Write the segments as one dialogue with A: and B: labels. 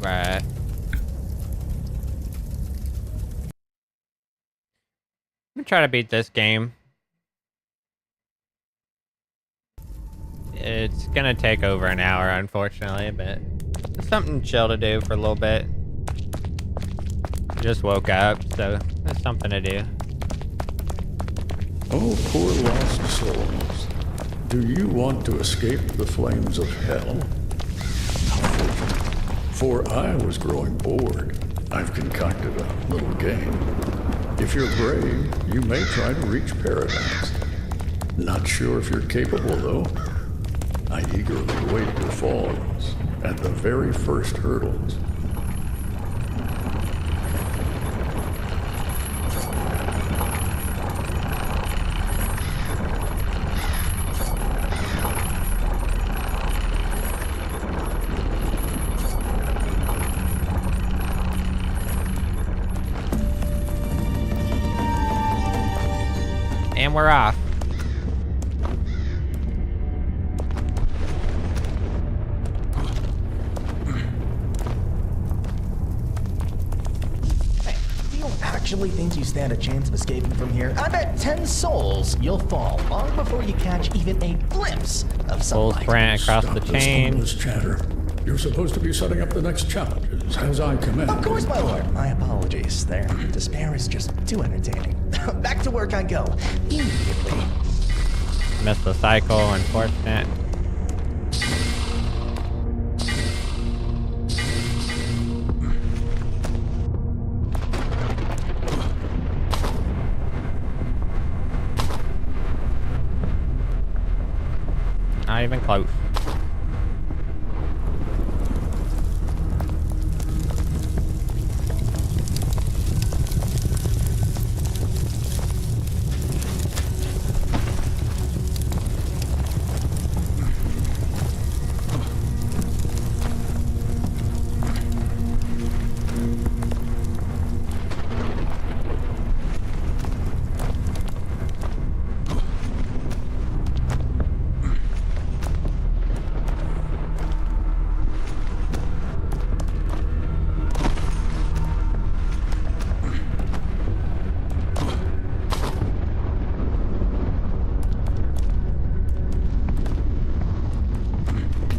A: Right. I'm gonna try to beat this game. It's gonna take over an hour, unfortunately, but it's something chill to do for a little bit. Just woke up, so there's something to do.
B: Oh, poor lost souls. Do you want to escape the flames of hell? For I was growing bored. I've concocted a little game. If you're brave, you may try to reach paradise. Not sure if you're capable, though. I eagerly await your falls at the very first hurdles.
A: And we're off.
C: Hey, do you actually think you stand a chance of escaping from here? I bet 10 souls you'll fall long before you catch even a glimpse of
A: Full
C: sunlight.
A: sprint across
B: Stop
A: the
B: this
A: chain.
B: pointless chatter. You're supposed to be setting up the next challenges, as I command.
C: Of course, my lord. My apologies. Their despair is just too entertaining. Back to work I go. Immediately.
A: Missed the cycle, unfortunate. Not even close.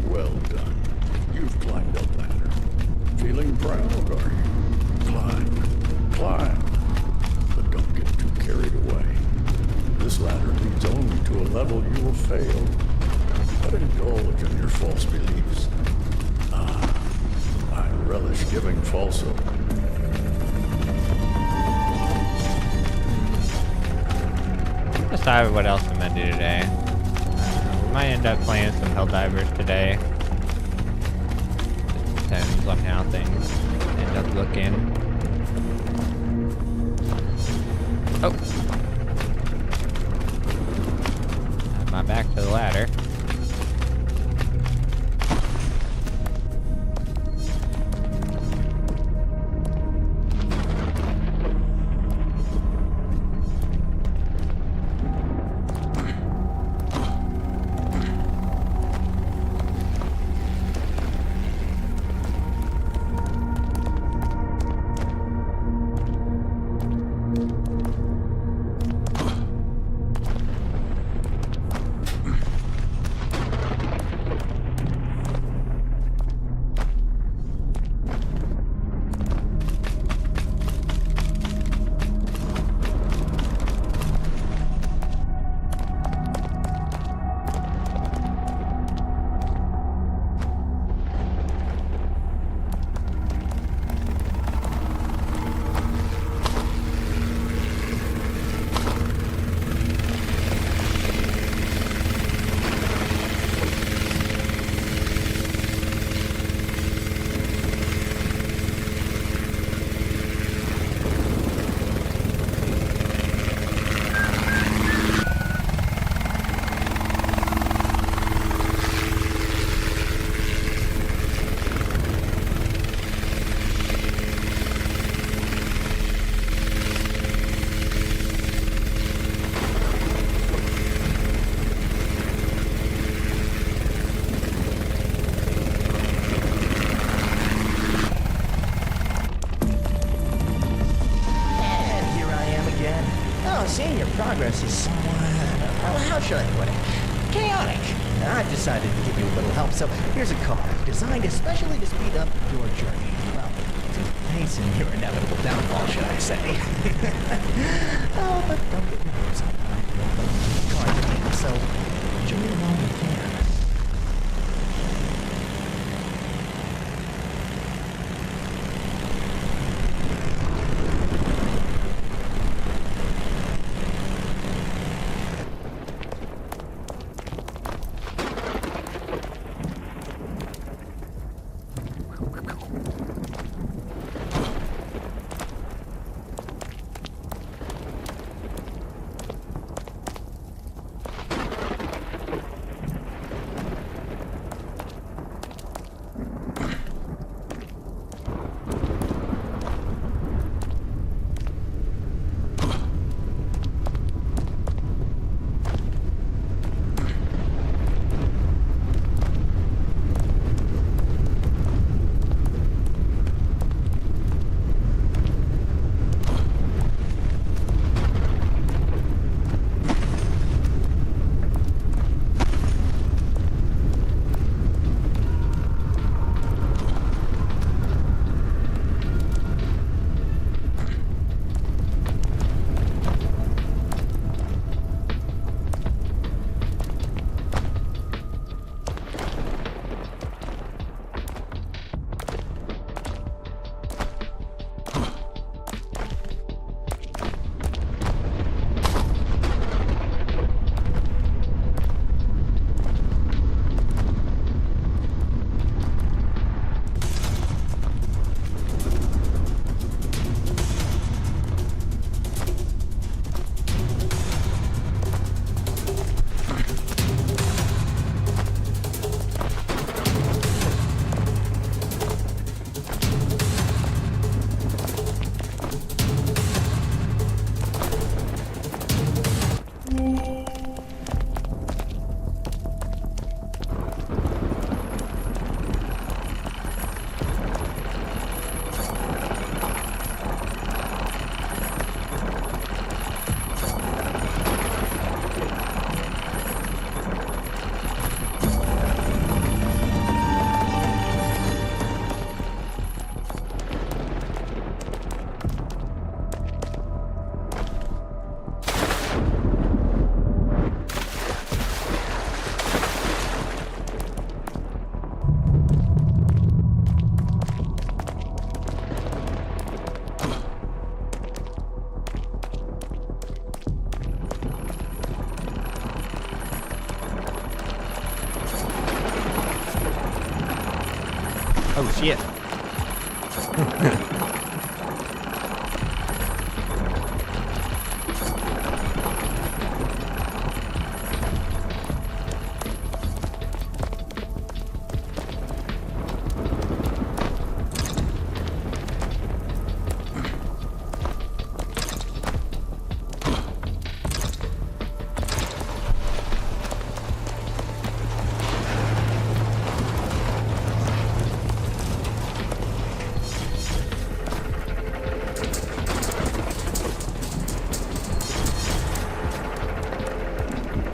B: Well done. You've climbed a ladder. Feeling proud, are you? Climb. Climb. But don't get too carried away. This ladder leads only to a level you will fail. But indulge in your false beliefs. Ah, I relish giving false hope.
A: Decide what else I'm gonna do today. We might end up playing some Helldivers today. Just depends on how things end up looking. Oh! Have my back to the ladder.
C: little help, so here's a card designed especially to speed up your journey. Well, to hasten your inevitable downfall, should I say. Oh, but don't get your hopes up. I feel the card again, so enjoy it while you can.
A: Oh shit.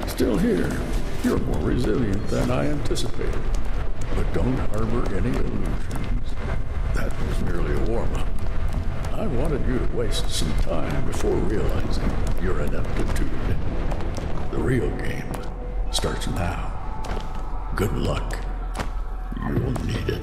B: Still here. You're more resilient than I anticipated. But don't harbor any illusions. That was merely a warm-up. I wanted you to waste some time before realizing your ineptitude. The real game starts now. Good luck. You'll need it.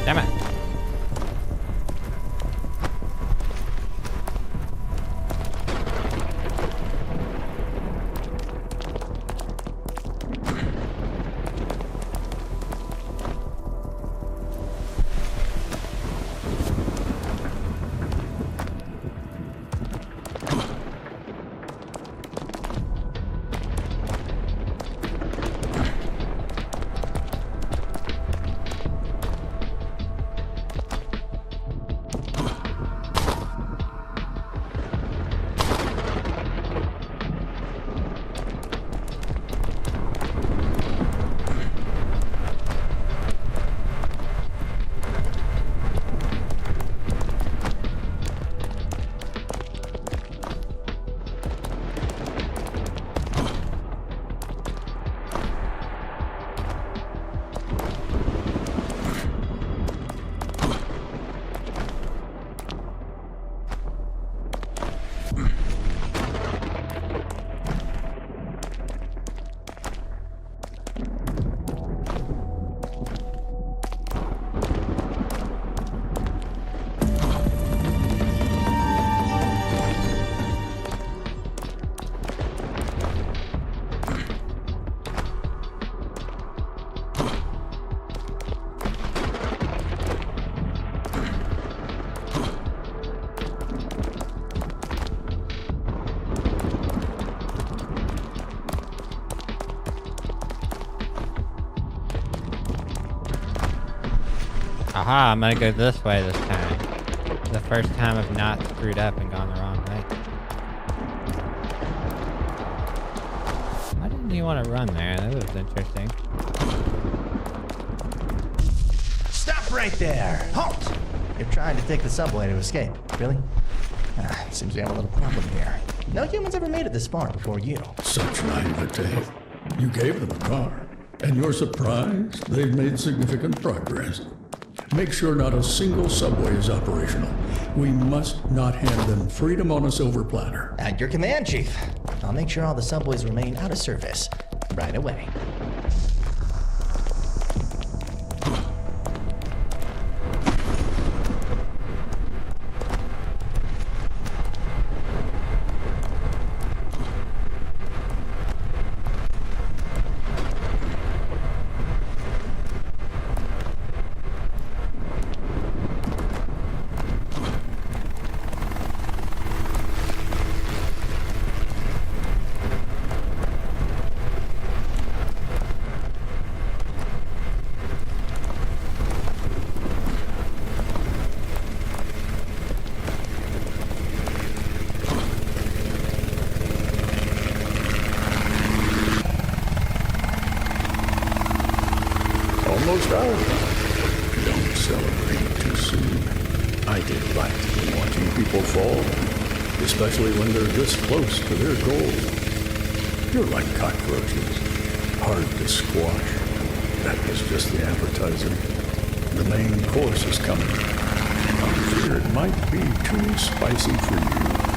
A: Damn it. Aha, I'm gonna go this way this time. The first time I've not screwed up and gone the wrong way. Why didn't you want to run there? That was interesting.
C: Stop right there! Halt! You're trying to take the subway to escape. Really? Seems we have a little problem here. No humans ever made it this far before you.
B: Such naivete. You gave them a car, and you're surprised they've made significant progress. Make sure not a single subway is operational. We must not hand them freedom on a silver platter.
C: At your command, Chief. I'll make sure all the subways remain out of service right away.
B: Almost out. Don't celebrate too soon. I delight in watching people fall, especially when they're this close to their goal. You're like cockroaches, hard to squash. That was just the appetizer. The main course is coming. I fear it might be too spicy for you.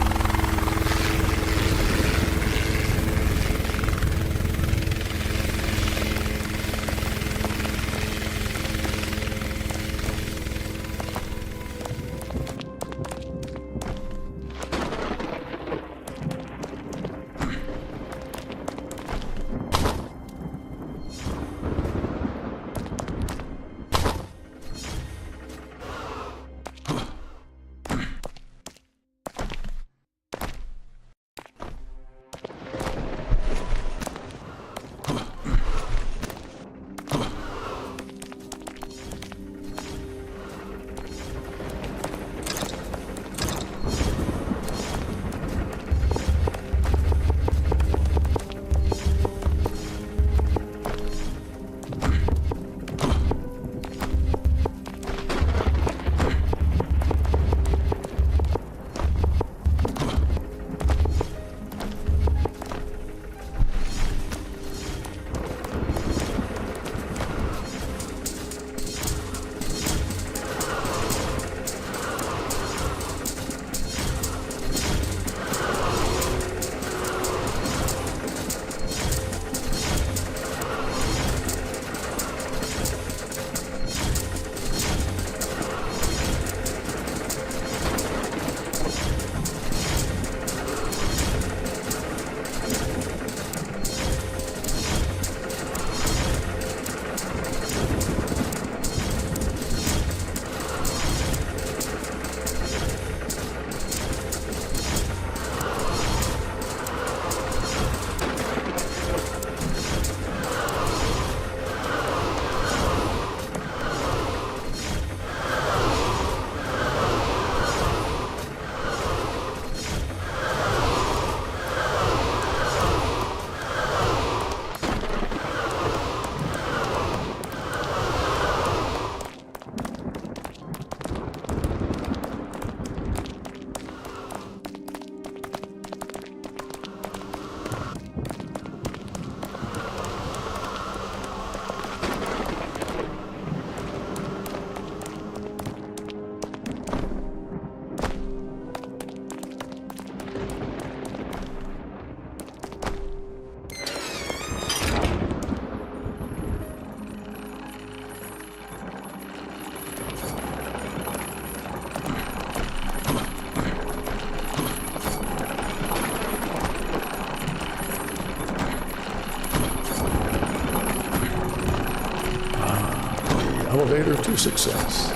B: elevator to success.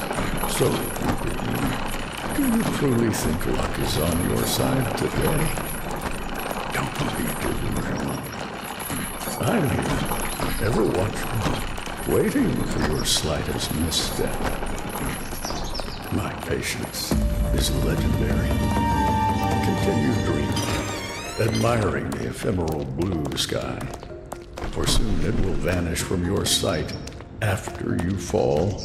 B: So, do you truly think luck is on your side today? Don't be delusional. I'm here, ever watchful, waiting for your slightest misstep. My patience is legendary. Continue dreaming, admiring the ephemeral blue sky, for soon it will vanish from your sight after you fall.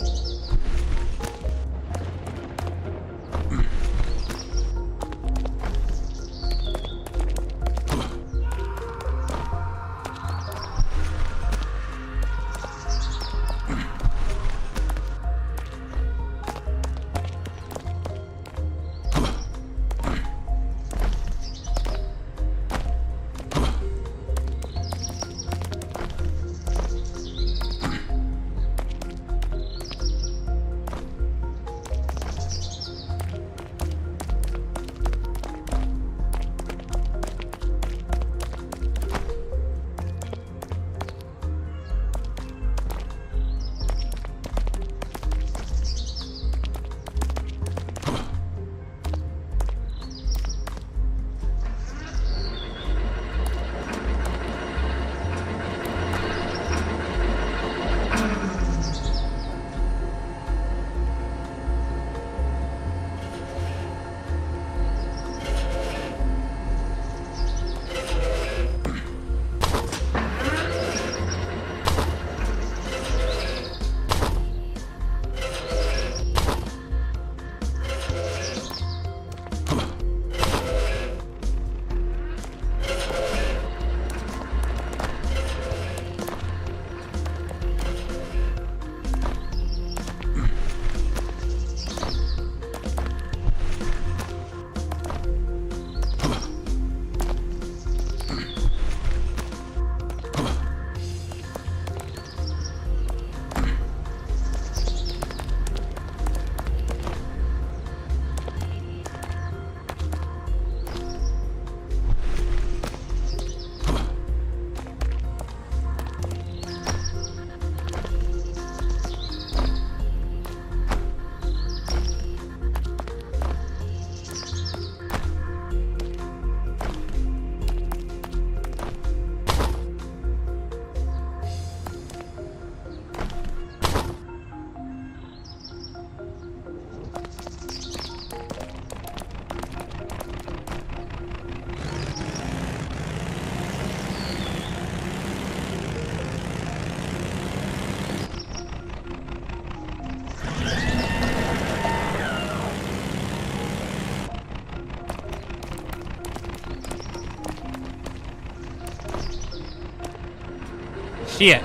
A: Shit.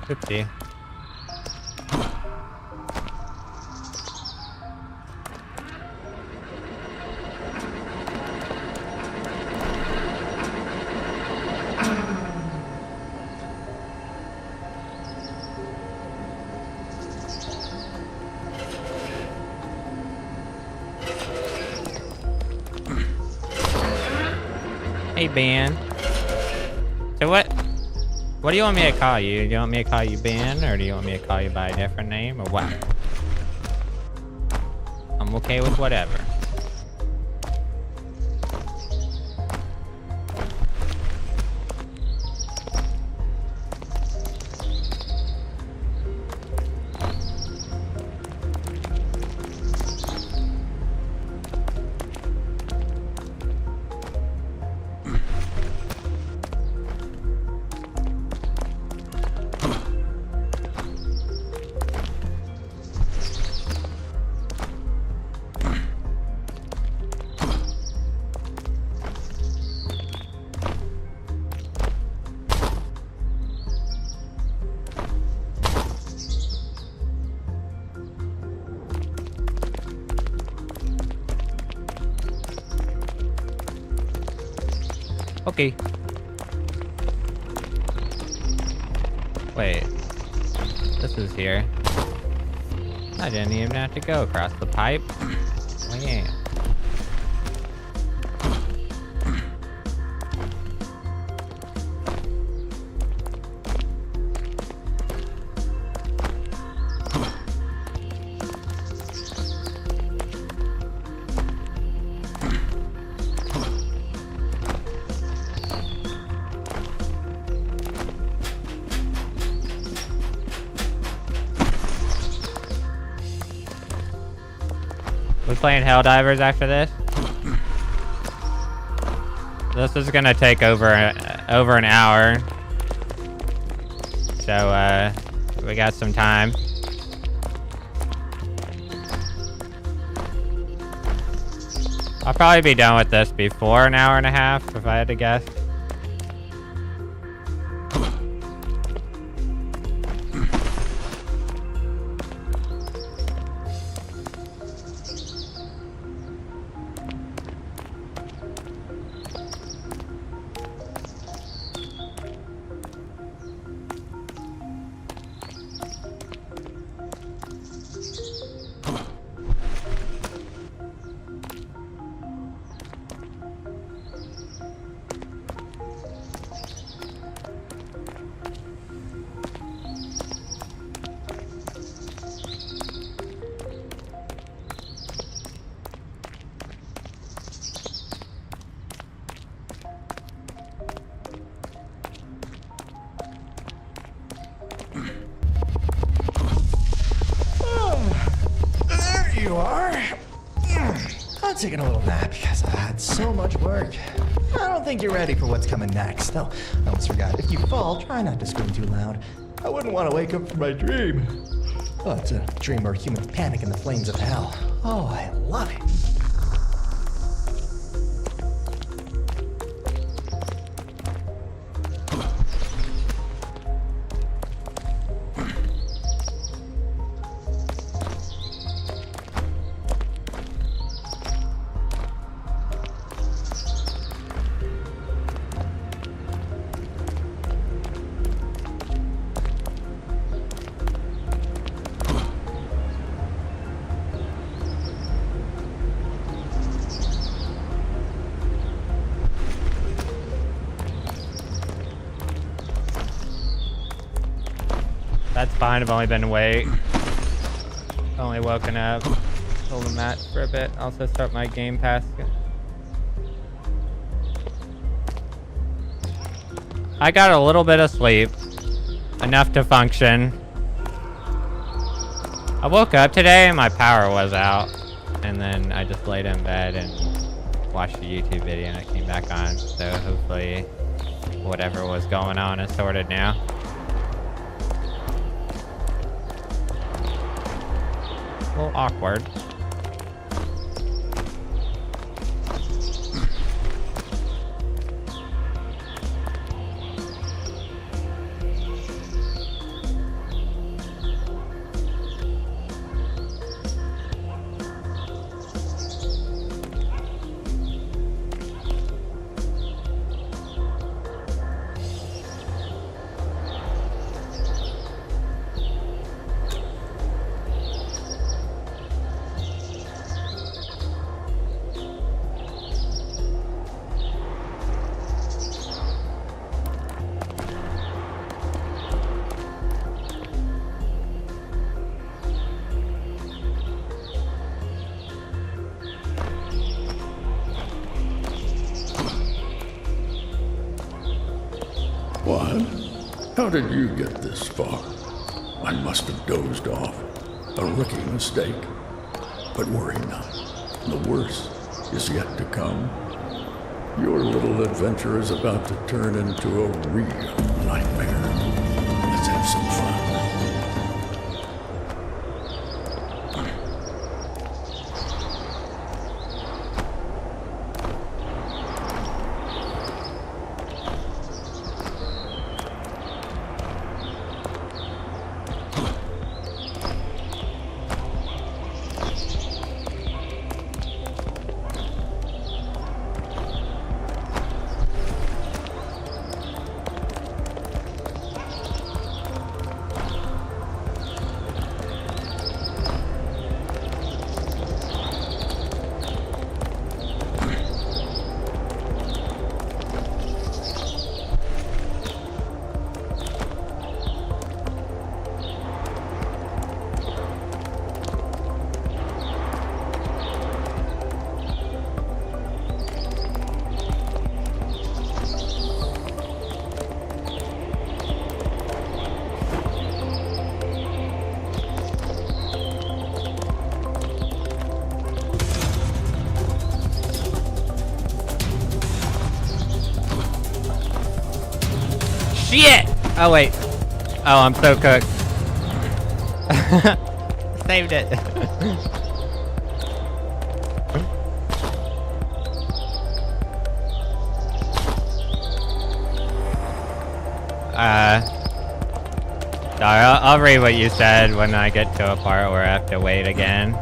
A: Oopsie. Hey, Ben. So what do you want me to call you? Do you want me to call you Ben, or do you want me to call you by a different name, or what? I'm okay with whatever. Okay. Wait. This is here. I didn't even have to go across the pipe. Oh yeah. We playing Helldivers after this? This is gonna take over an hour. So, we got some time. I'll probably be done with this before an hour and a half, if I had to guess.
C: There you are. I'm taking a little nap because I had so much work. I don't think you're ready for what's coming next. Oh, I almost forgot. If you fall, try not to scream too loud. I wouldn't want to wake up from my dream. Oh, it's a dream where humans panic in the flames of hell. Oh, I love it.
A: That's fine. I've only been awake. Only woken up. Hold the match for a bit. Also start my Game Pass. I got a little bit of sleep. Enough to function. I woke up today and my power was out. And then I just laid in bed and watched a YouTube video and it came back on. So hopefully whatever was going on is sorted now. A little awkward.
B: What? How did you get this far? I must have dozed off. A rookie mistake. But worry not. The worst is yet to come. Your little adventure is about to turn into a real nightmare. Let's have some fun.
A: Shit! Oh, wait. Oh, I'm so cooked. Saved it. Sorry, I'll read what you said when I get to a part where I have to wait again.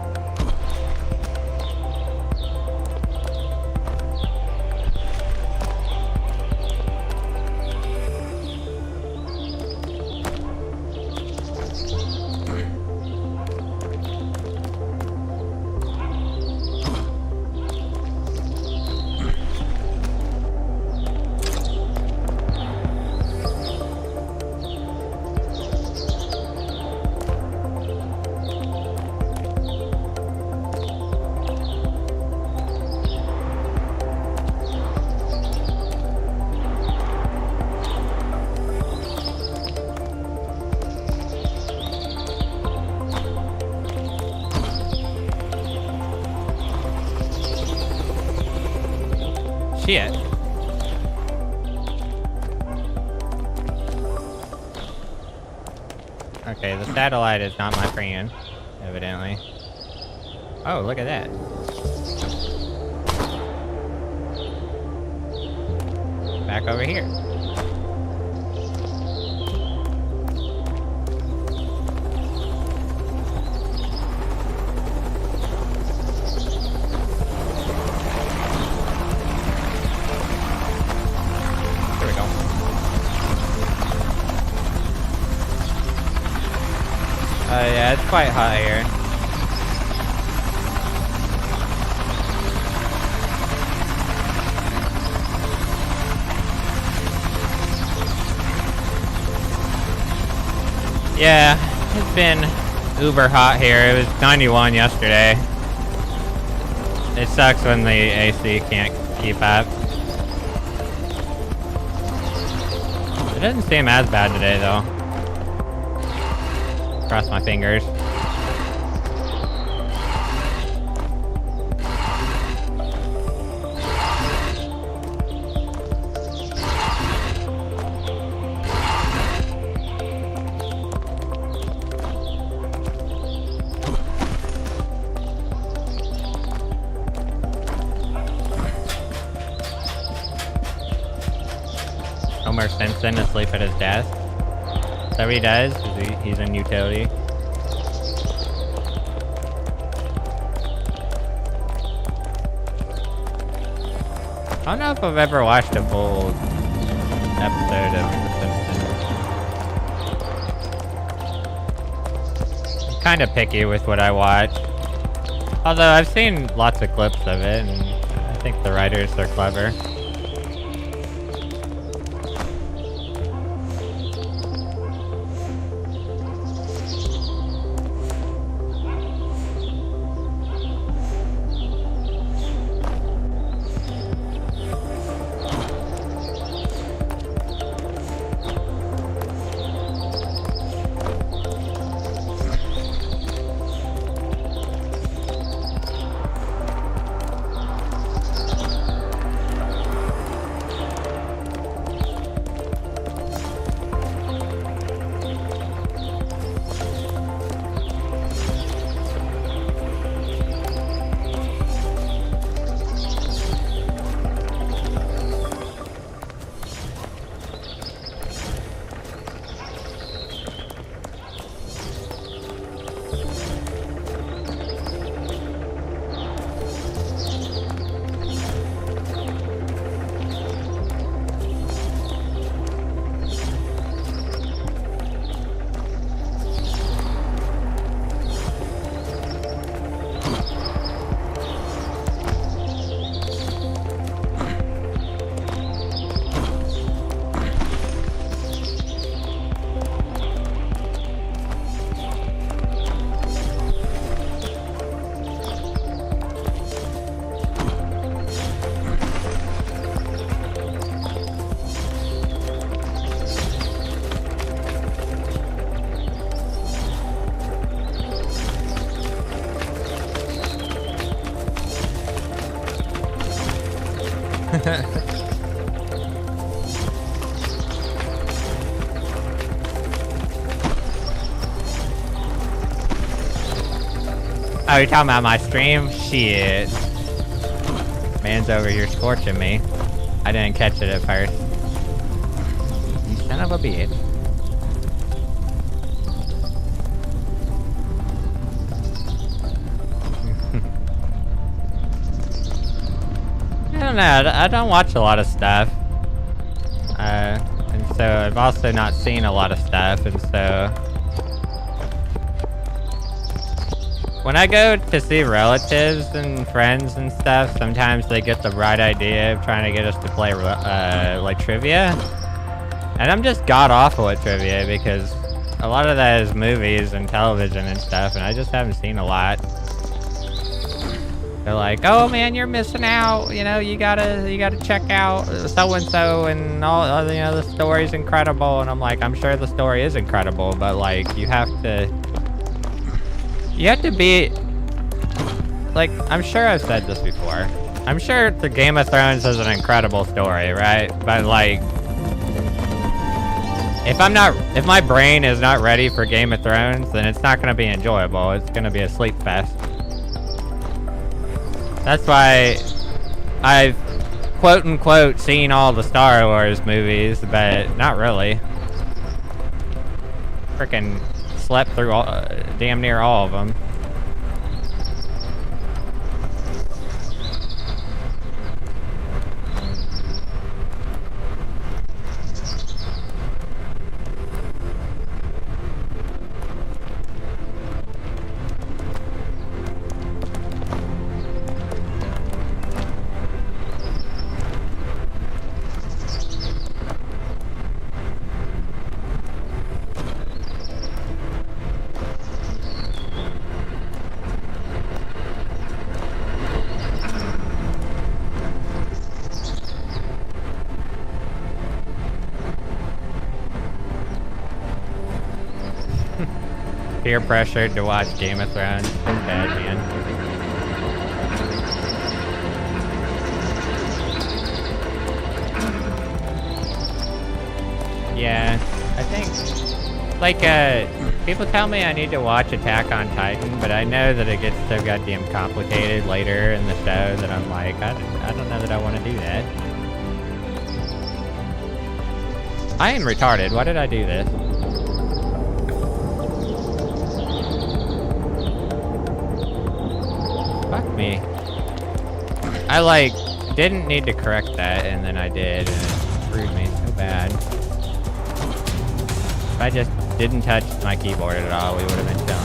A: Shit. Okay, the satellite is not my friend, evidently. Oh, look at that. Back over here. There we go. Yeah, it's quite hot here. Yeah, it's been uber hot here. It was 91 yesterday. It sucks when the AC can't keep up. It doesn't seem as bad today, though. Cross my fingers. Homer Simpson asleep at his desk. Is that what he does? He's in utility. I don't know if I've ever watched a full episode of The Simpsons. I'm kind of picky with what I watch. Although I've seen lots of clips of it, and I think the writers are clever. Oh, you're talking about my stream? Shit. Man's over here scorching me. I didn't catch it at first. You son of a bitch. I don't know. I don't watch a lot of stuff. And so I've also not seen a lot of stuff, and so when I go to see relatives and friends and stuff, sometimes they get the right idea of trying to get us to play like trivia, and I'm just god awful at trivia because a lot of that is movies and television and stuff, and I just haven't seen a lot. They're like, oh man, you're missing out. You know, you gotta check out so and so and all. You know, the story's incredible. And I'm like, I'm sure the story is incredible, but like, you have to be like, I'm sure I've said this before. I'm sure the Game of Thrones is an incredible story, right? But like, if my brain is not ready for Game of Thrones, then it's not gonna be enjoyable. It's gonna be a sleep fest. That's why I've quote-unquote seen all the Star Wars movies, but not really. Frickin' slept through damn near all of them. Peer pressured to watch Game of Thrones. It's bad, man. Yeah, I think, like, people tell me I need to watch Attack on Titan, but I know that it gets so goddamn complicated later in the show that I'm like, I don't know that I want to do that. I am retarded. Why did I do this? Fuck me. I, like, didn't need to correct that, and then I did, and it screwed me so bad. If I just didn't touch my keyboard at all, we would have been chilling.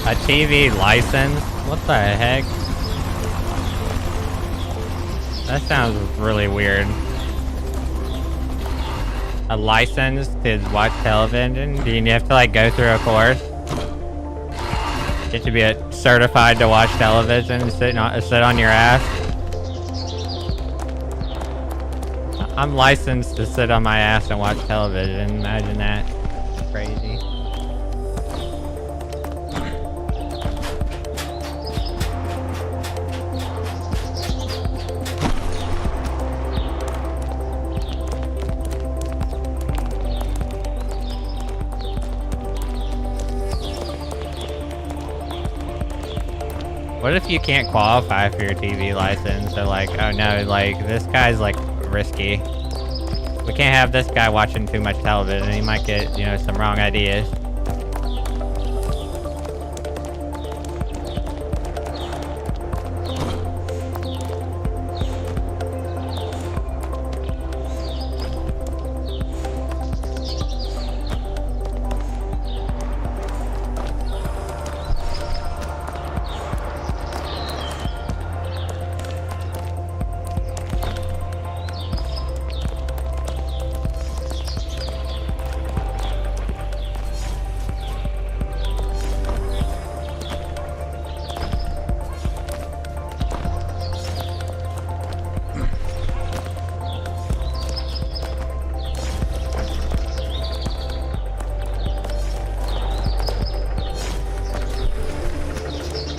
A: A TV license? What the heck? That sounds really weird. A license to watch television? Do you have to like go through a course? You have to be certified to watch television and sit on your ass? I'm licensed to sit on my ass and watch television. Imagine that. Crazy. What if you can't qualify for your TV license? They're like, oh no, like, this guy's, like, risky. We can't have this guy watching too much television. He might get, you know, some wrong ideas.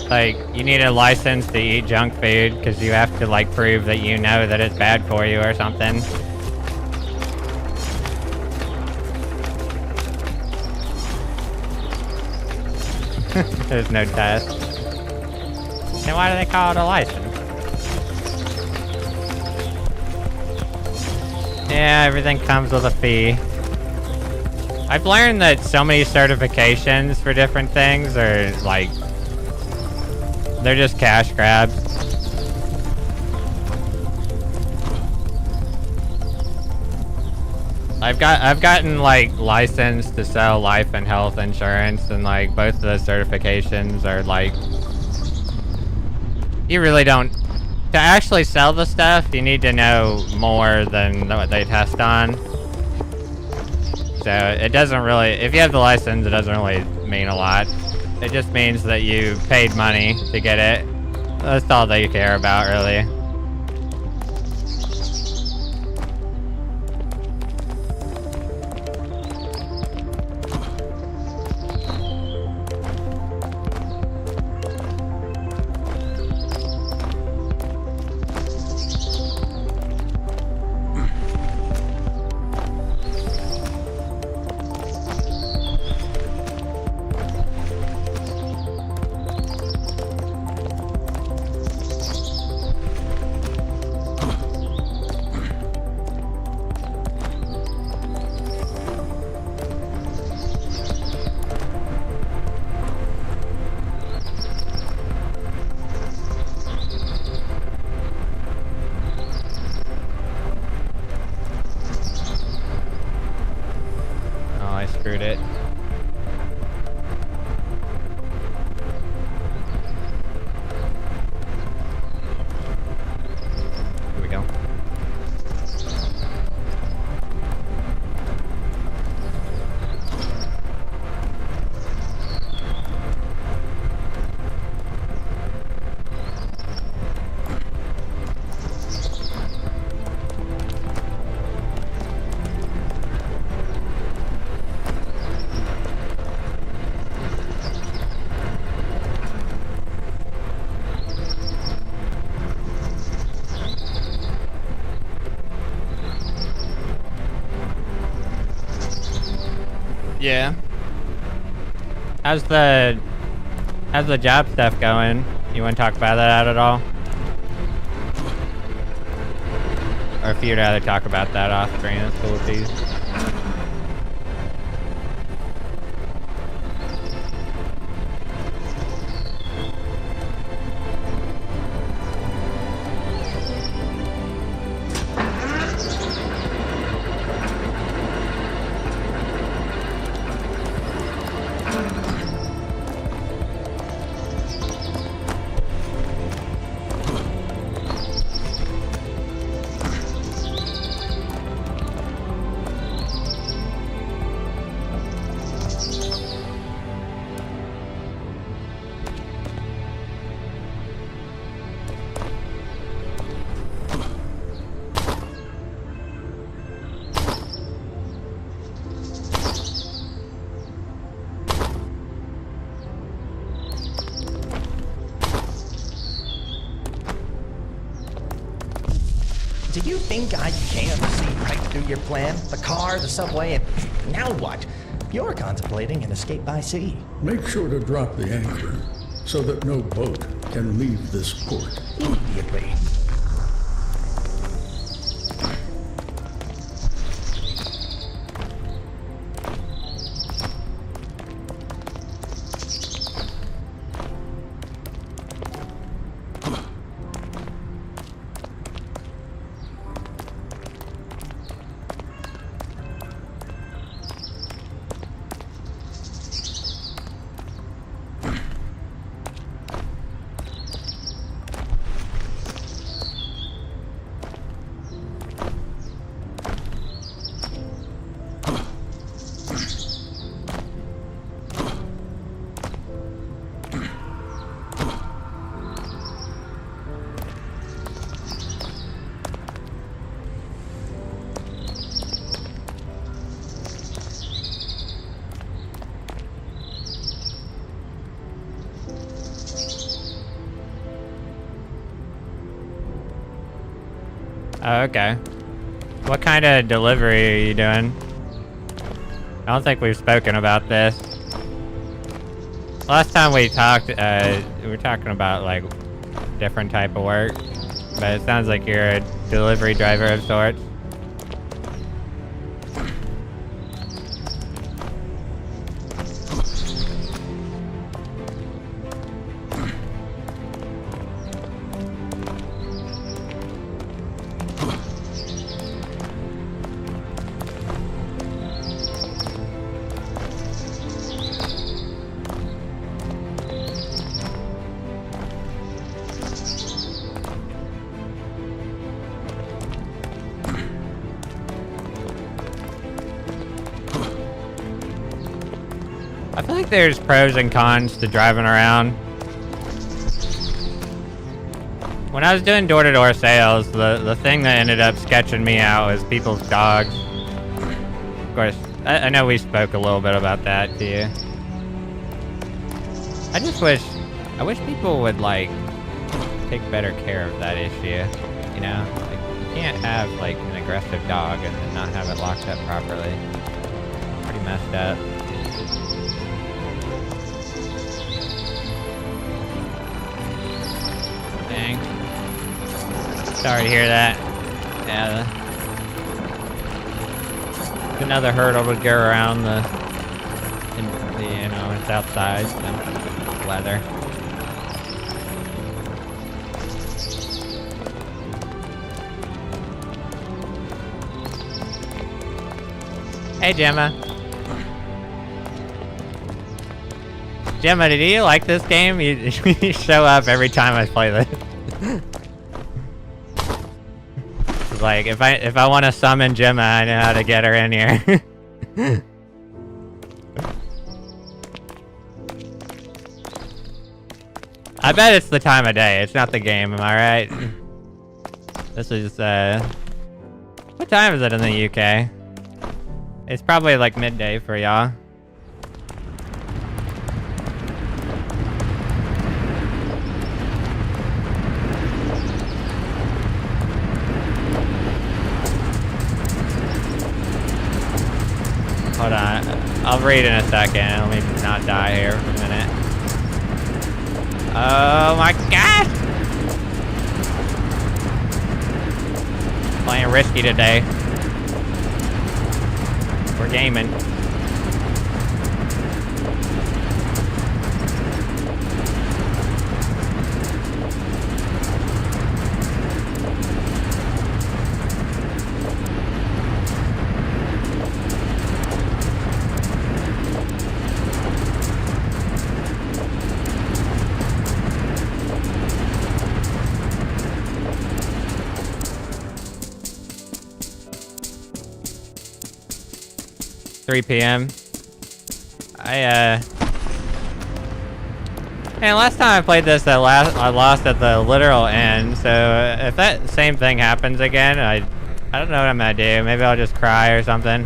A: Like, you need a license to eat junk food because you have to, like, prove that you know that it's bad for you or something. There's no test. Then why do they call it a license? Yeah, everything comes with a fee. I've learned that so many certifications for different things are, like, they're just cash grabs. I've gotten like licensed to sell life and health insurance, and like both of those certifications are like, you really don't, to actually sell the stuff, you need to know more than what they test on. So it doesn't really, if you have the license, it doesn't really mean a lot. It just means that you paid money to get it. That's all they care about, really. Screwed it. Here we go. Yeah. How's the job stuff going? You want to talk about that at all? Or if you'd rather talk about that off screen, that's cool too.
C: Do you think I can't see right through your plan? The car, the subway, and now what? You're contemplating an escape by sea.
B: Make sure to drop the anchor so that no boat can leave this port.
C: Immediately.
A: Oh, okay. What kind of delivery are you doing? I don't think we've spoken about this. Last time we talked, we were talking about, like, different type of work. But it sounds like you're a delivery driver of sorts. I feel like there's pros and cons to driving around. When I was doing door-to-door sales, the thing that ended up sketching me out was people's dogs. Of course, I know we spoke a little bit about that to you. I wish people would, like, take better care of that issue, you know? Like, you can't have, like, an aggressive dog and then not have it locked up properly. Pretty messed up. Dang. Sorry to hear that. Yeah, another hurdle to go around you know, it's outside, so weather. Hey, Gemma. Gemma, did you like this game? You show up every time I play this. Like, if I want to summon Gemma, I know how to get her in here. I bet it's the time of day. It's not the game, am I right? This is, what time is it in the UK? It's probably like midday for y'all. Hold on, I'll read in a second. Let me not die here for a minute. Oh my gosh! Playing risky today. We're gaming. $3 p.m. And last time I played this, I lost at the literal end. So if that same thing happens again, I don't know what I'm gonna do. Maybe I'll just cry or something.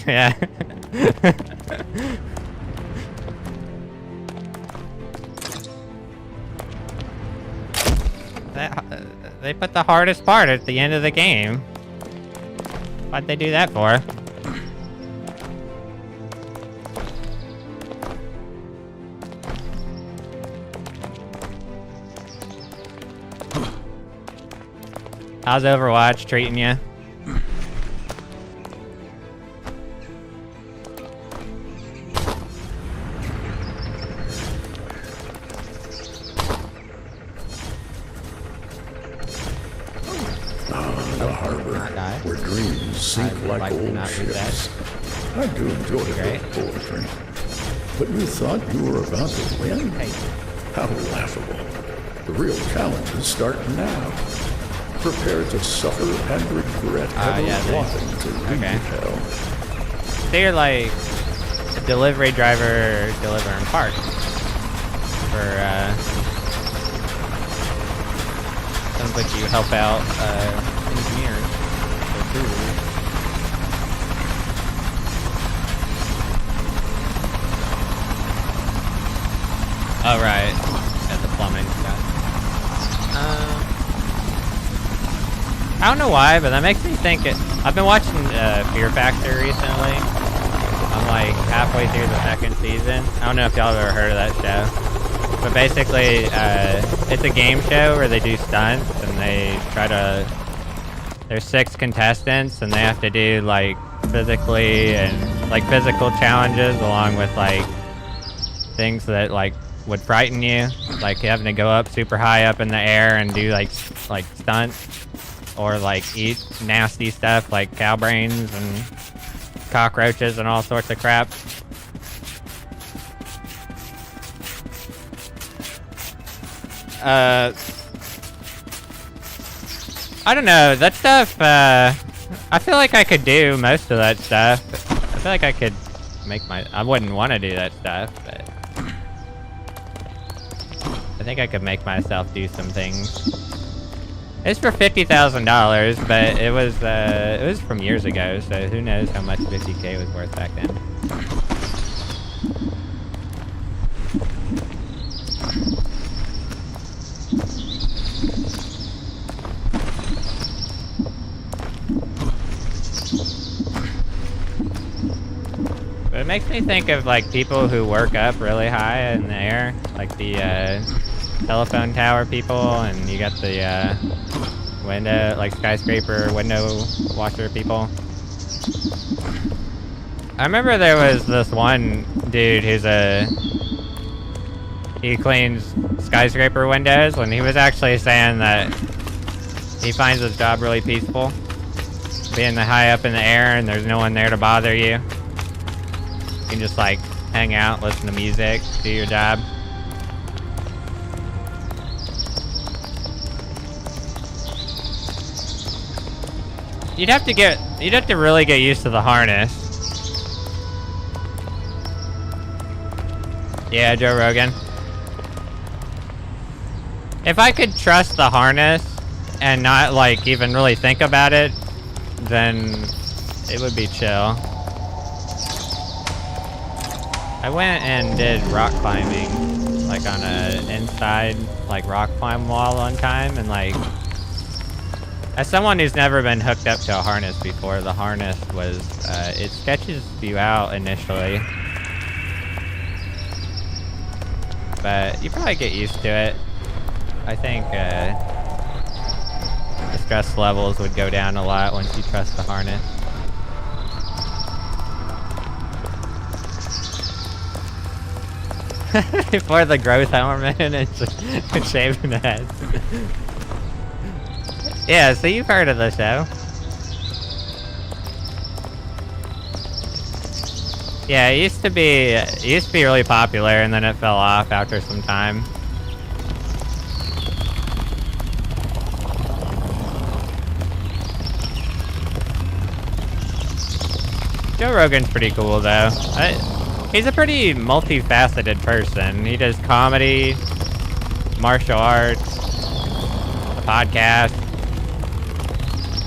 A: Yeah. They put the hardest part at the end of the game. Why'd they do that for? How's Overwatch treating you?
B: The harbor,
A: die.
B: where dreams sink
A: I would
B: like
A: like to
B: old
A: not read that.
B: ships. I do enjoy
A: Great.
B: good poetry. But you thought you were about to win?
A: Hey.
B: How laughable. The real challenge is starting now. Prepare to suffer and regret ever
A: yeah, they-
B: wanting to leave
A: okay.
B: hell.
A: They're like a delivery driver delivering parts for sounds like you help out engineers or tools. Oh right, at the plumbing stuff. I don't know why, but that makes me think I've been watching Fear Factor recently. I'm like halfway through the second season. I don't know if y'all have ever heard of that show. But basically, it's a game show where they do stunts and they try to... There's 6 contestants and they have to do like physically and like physical challenges along with like things that like would frighten you. Like having to go up super high up in the air and do like stunts. Or like eat nasty stuff like cow brains and cockroaches and all sorts of crap. I don't know, that stuff, I feel like I could do most of that stuff. I feel like I could I wouldn't want to do that stuff, but I think I could make myself do some things. It's for $50,000, but it was from years ago, so who knows how much 50K was worth back then. But it makes me think of like people who work up really high in the air, like the telephone tower people, and you got the window, like skyscraper window washer people. I remember there was this one dude he cleans skyscraper windows, and he was actually saying that he finds his job really peaceful, being high up in the air and there's no one there to bother you. You can just like hang out, listen to music, do your job. You'd have to really get used to the harness. Yeah, Joe Rogan. If I could trust the harness and not like even really think about it, then it would be chill. I went and did rock climbing, like on a inside like rock climb wall one time, and like, as someone who's never been hooked up to a harness before, the harness was, it sketches you out initially. But you probably get used to it. I think, the stress levels would go down a lot once you trust the harness. For the growth hormone and shaving the head. Yeah, so you've heard of the show. Yeah, it used to be really popular, and then it fell off after some time. Joe Rogan's pretty cool, though. He's a pretty multifaceted person. He does comedy, martial arts, podcast.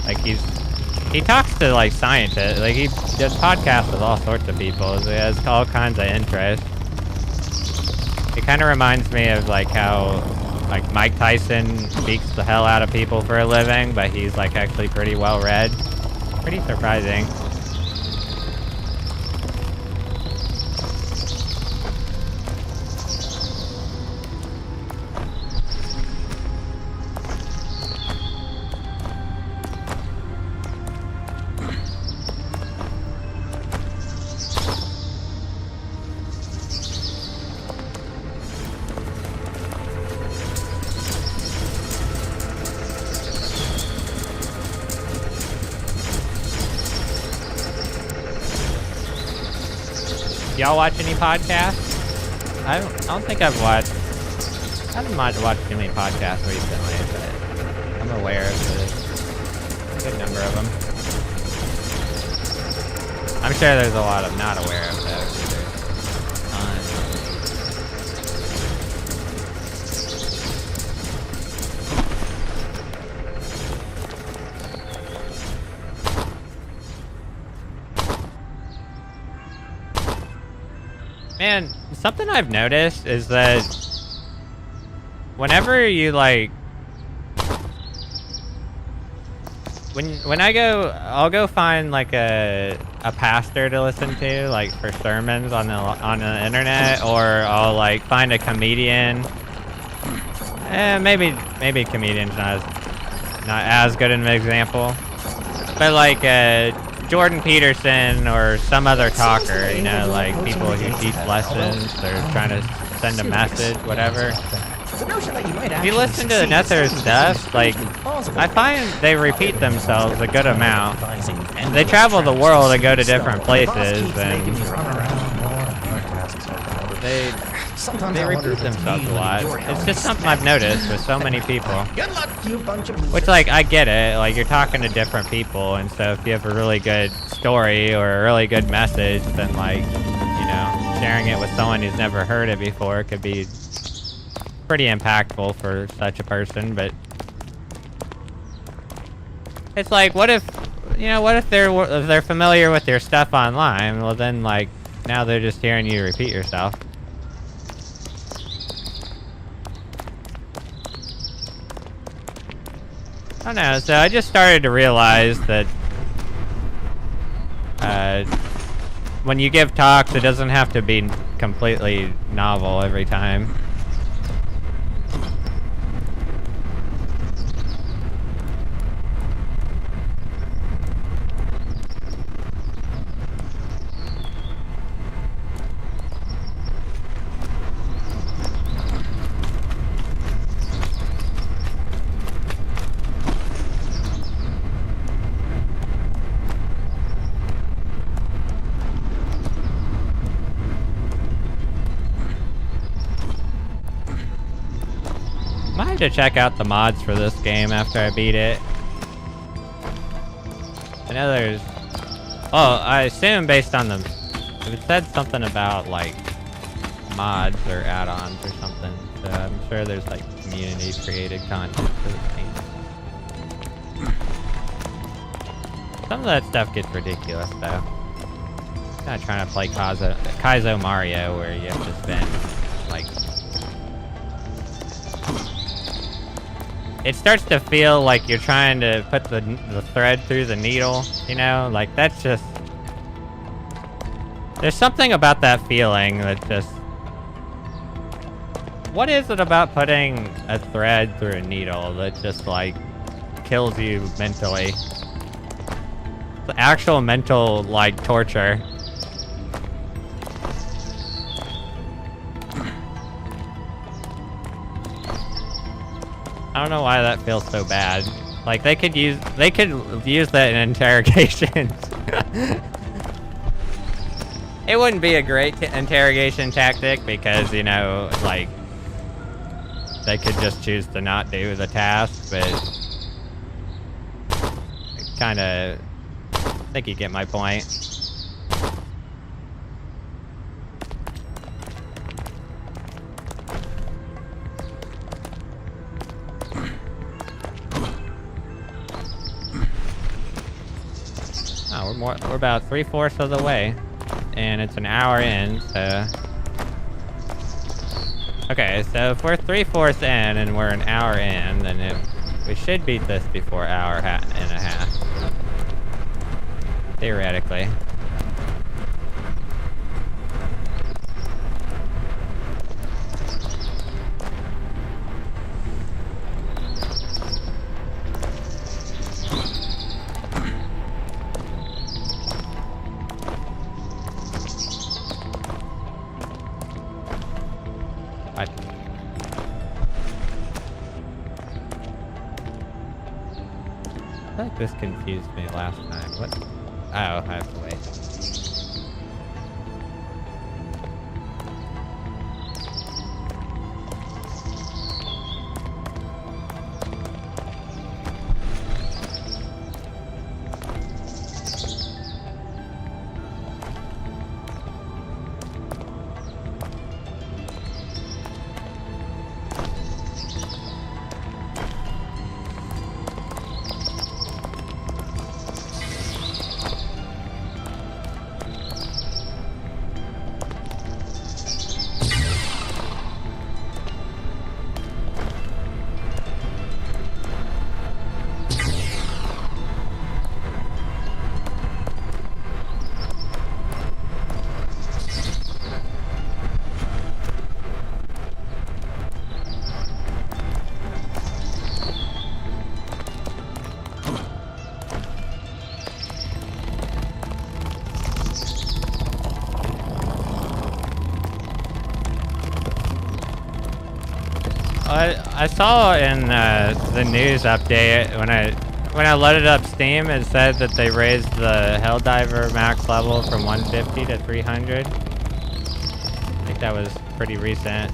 A: Like he talks to like scientists. Like he does podcasts with all sorts of people. He has all kinds of interests. It kind of reminds me of like how like Mike Tyson beats the hell out of people for a living, but he's like actually pretty well read. Pretty surprising. Y'all watch any podcasts? I don't think I've watched. I haven't watched too many podcasts recently, but I'm aware of a good number of them. I'm sure there's a lot I'm not aware of though. Man, something I've noticed is that whenever you like, when I'll go find like a pastor to listen to, like for sermons on the internet, or I'll like find a comedian. Maybe comedian's not as good an example, but like Jordan Peterson or some other talker, you know, like people who teach lessons, they're trying to send a message, whatever. If you listen to enough of their stuff, like, I find they repeat themselves a good amount. They travel the world and go to different places, and they repeat themselves a lot. It's just something I've noticed with so many people. Which, like, I get it. Like, you're talking to different people, and so if you have a really good story or a really good message, then, like, you know, sharing it with someone who's never heard it before could be pretty impactful for such a person. But it's like, what if they're familiar with your stuff online? Well, then, like, now they're just hearing you repeat yourself. I don't know, so I just started to realize that when you give talks, it doesn't have to be completely novel every time. To check out the mods for this game after I beat it. I know there's... Oh, I assume based on the... It said something about, like, mods or add-ons or something. So I'm sure there's, like, community-created content for this game. Some of that stuff gets ridiculous, though. I'm not trying to play Kaizo Mario, where you have to spend, like... It starts to feel like you're trying to put the thread through the needle, you know? Like, that's just... There's something about that feeling that just... What is it about putting a thread through a needle that just, like, kills you mentally? It's actual mental, like, torture. I don't know why that feels so bad. Like, they could use that in interrogations. It wouldn't be a great interrogation tactic because, you know, like, they could just choose to not do the task, but kinda, I think you get my point. We're about 3/4 of the way, and it's an hour in, so... Okay, so if we're 3/4 in and we're an hour in, then we should beat this before hour and a half. Theoretically. I feel like this confused me last time. What? Oh, I have to wait. I saw in the news update when I loaded up Steam, it said that they raised the Helldiver max level from 150 to 300. I think that was pretty recent.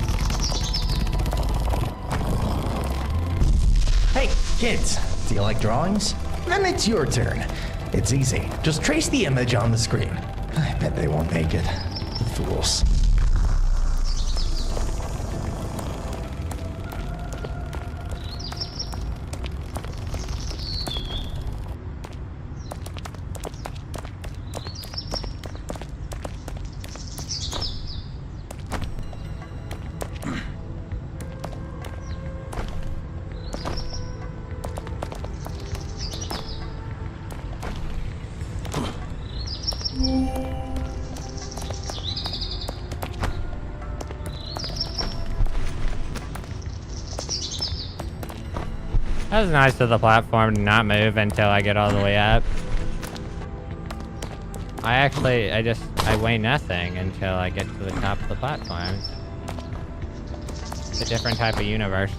C: Hey, kids, do you like drawings? Then it's your turn. It's easy. Just trace the image on the screen. I bet they won't make it. The fools.
A: That was nice of the platform to not move until I get all the way up. I weigh nothing until I get to the top of the platform. It's a different type of universe.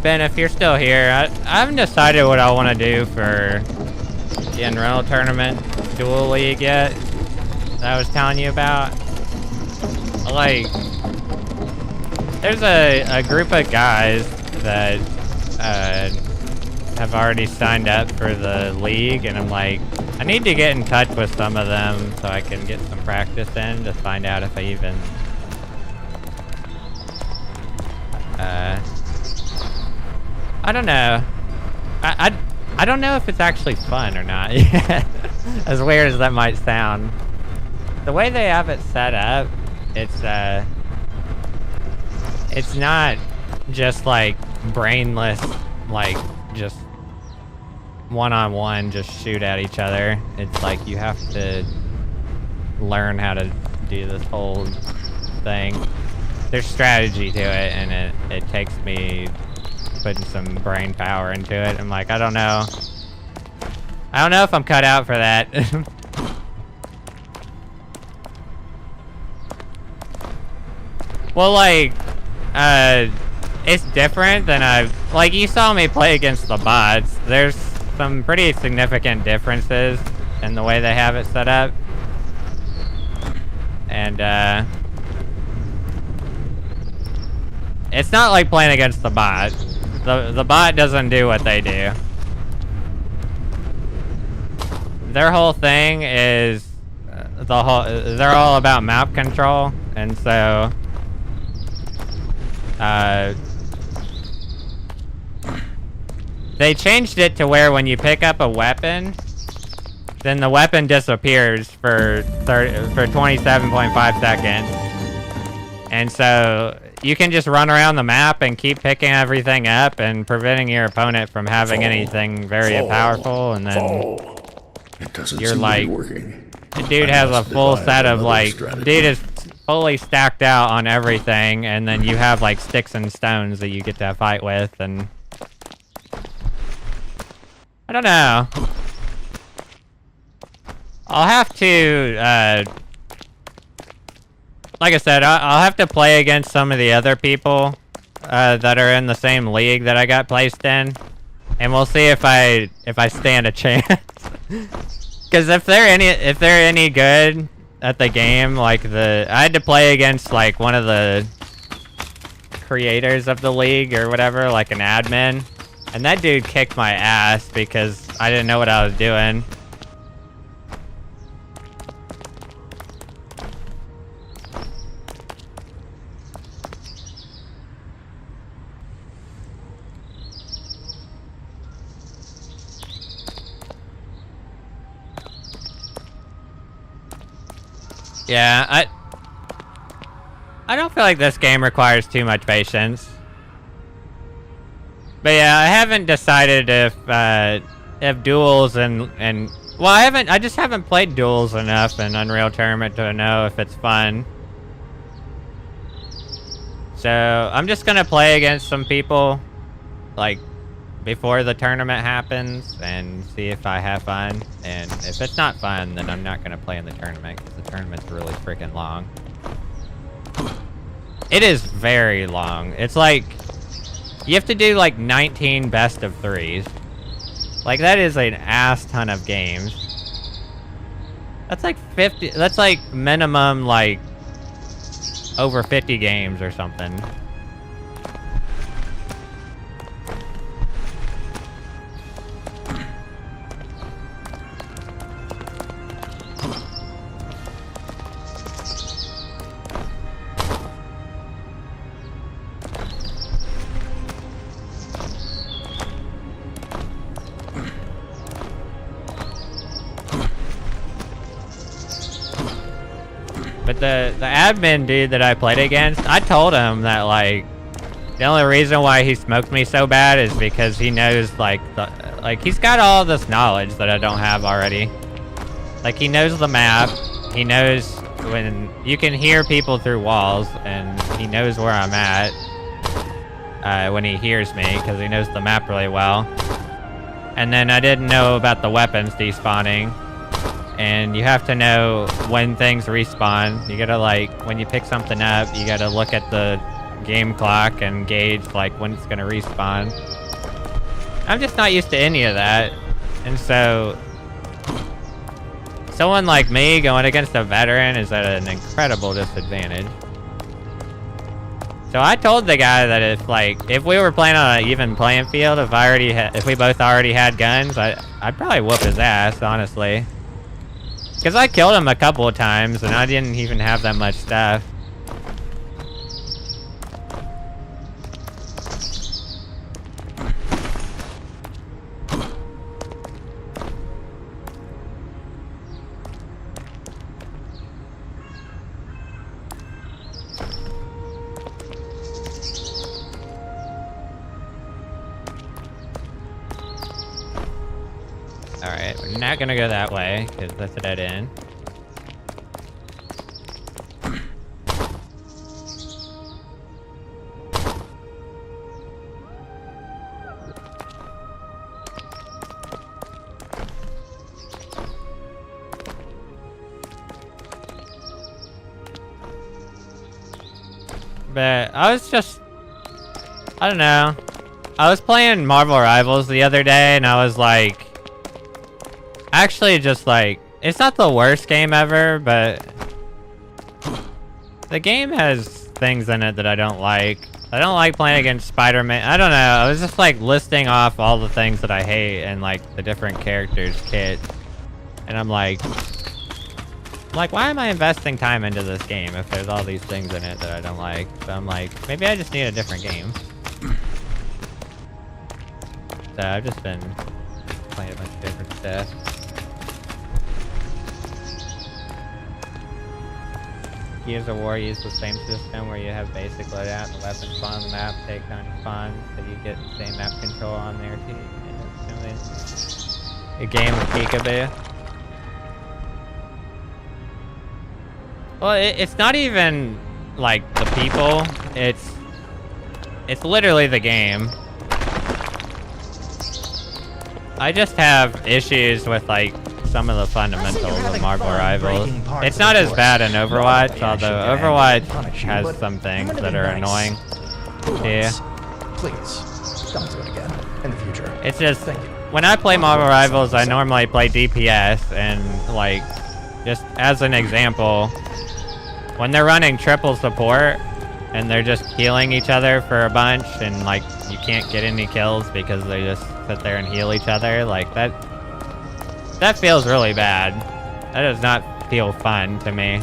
A: Ben, if you're still here, I haven't decided what I want to do for the Unreal Tournament Duel League yet that I was telling you about. Like, there's a group of guys that have already signed up for the league, and I'm like, I need to get in touch with some of them so I can get some practice in to find out if I even I don't know. I don't know if it's actually fun or not. As weird as that might sound. The way they have it set up, it's not just like brainless, like just one-on-one, just shoot at each other. It's like you have to learn how to do this whole thing. There's strategy to it, and it takes me putting some brain power into it. I'm like, I don't know if I'm cut out for that. Well, like, it's different than like, you saw me play against the bots. There's some pretty significant differences in the way they have it set up. And, it's not like playing against the bot. The bot doesn't do what they do. Their whole thing is, they're all about map control, and so, they changed it to where when you pick up a weapon, then the weapon disappears for 27.5 seconds. And so you can just run around the map and keep picking everything up and preventing your opponent from having anything very powerful, and then you're like, the dude has a full set of like, dude is fully stacked out on everything, and then you have like sticks and stones that you get to fight with, and I don't know. I'll have to, like I said, I'll have to play against some of the other people that are in the same league that I got placed in, and we'll see if I stand a chance. Because if they're any good at the game, like I had to play against like one of the creators of the league or whatever, like an admin, and that dude kicked my ass because I didn't know what I was doing. Yeah, I don't feel like this game requires too much patience. But yeah, I haven't decided if duels and well, I just haven't played duels enough in Unreal Tournament to know if it's fun. So I'm just gonna play against some people like before the tournament happens and see if I have fun. And if it's not fun, then I'm not gonna play in the tournament because the tournament's really freaking long. It is very long. It's like you have to do like 19 best of 3s. Like that is an ass ton of games. That's like 50. That's like minimum like over 50 games or something. But the admin dude that I played against, I told him that like the only reason why he smoked me so bad is because he knows like he's got all this knowledge that I don't have already. Like he knows the map, he knows when you can hear people through walls, and he knows where I'm at when he hears me because he knows the map really well. And then I didn't know about the weapons despawning. And you have to know when things respawn. You gotta like, when you pick something up, you gotta look at the game clock and gauge like when it's gonna respawn. I'm just not used to any of that. And so someone like me going against a veteran is at an incredible disadvantage. So I told the guy that if we were playing on an even playing field, if we both already had guns, I'd probably whoop his ass, honestly. Because I killed him a couple of times and I didn't even have that much stuff. Alright, we're not gonna go that way, because that's a dead end. But I don't know. I was playing Marvel Rivals the other day, and I was like, actually, just like, it's not the worst game ever, but the game has things in it that I don't like. I don't like playing against Spider-Man. I don't know. I was just like listing off all the things that I hate and like the different characters' kit. And I'm like, why am I investing time into this game if there's all these things in it that I don't like? So I'm like, maybe I just need a different game. So I've just been playing a bunch of different stuff. Gears of War use the same system where you have basic loadout and the weapons spawn on the map, take on spawn, so you get the same map control on there too. A game of peekaboo. Well, it's not even like the people. It's literally the game. I just have issues with like some of the fundamentals of Marvel Rivals. It's not as bad in Overwatch, although Overwatch has some things that are annoying. Yeah.
C: Please, don't do it again in the future.
A: It's just when I play Marvel Rivals, I normally play DPS, and like, just as an example, when they're running triple support and they're just healing each other for a bunch, and like you can't get any kills because they just sit there and heal each other, like that feels really bad. That does not feel fun to me.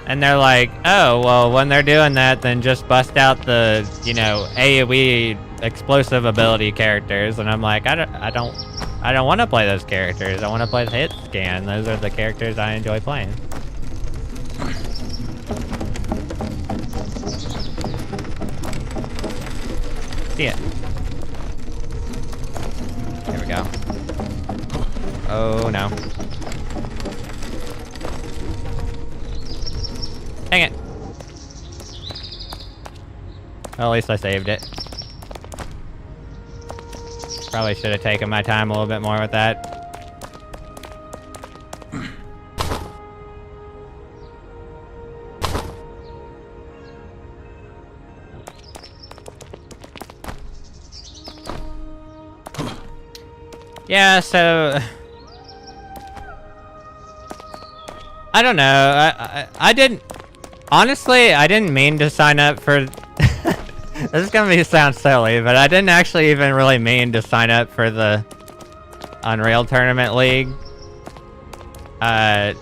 A: And they're like, oh, well, when they're doing that, then just bust out the, you know, AoE explosive ability characters. And I'm like, I don't want to play those characters. I want to play the hit scan. Those are the characters I enjoy playing. See it. There we go. Oh no. Dang it. Well, at least I saved it. Probably should have taken my time a little bit more with that. Yeah, so I don't know. I didn't, honestly, I didn't mean to sign up for this is gonna sound silly, but I didn't actually even really mean to sign up for the Unreal Tournament League. I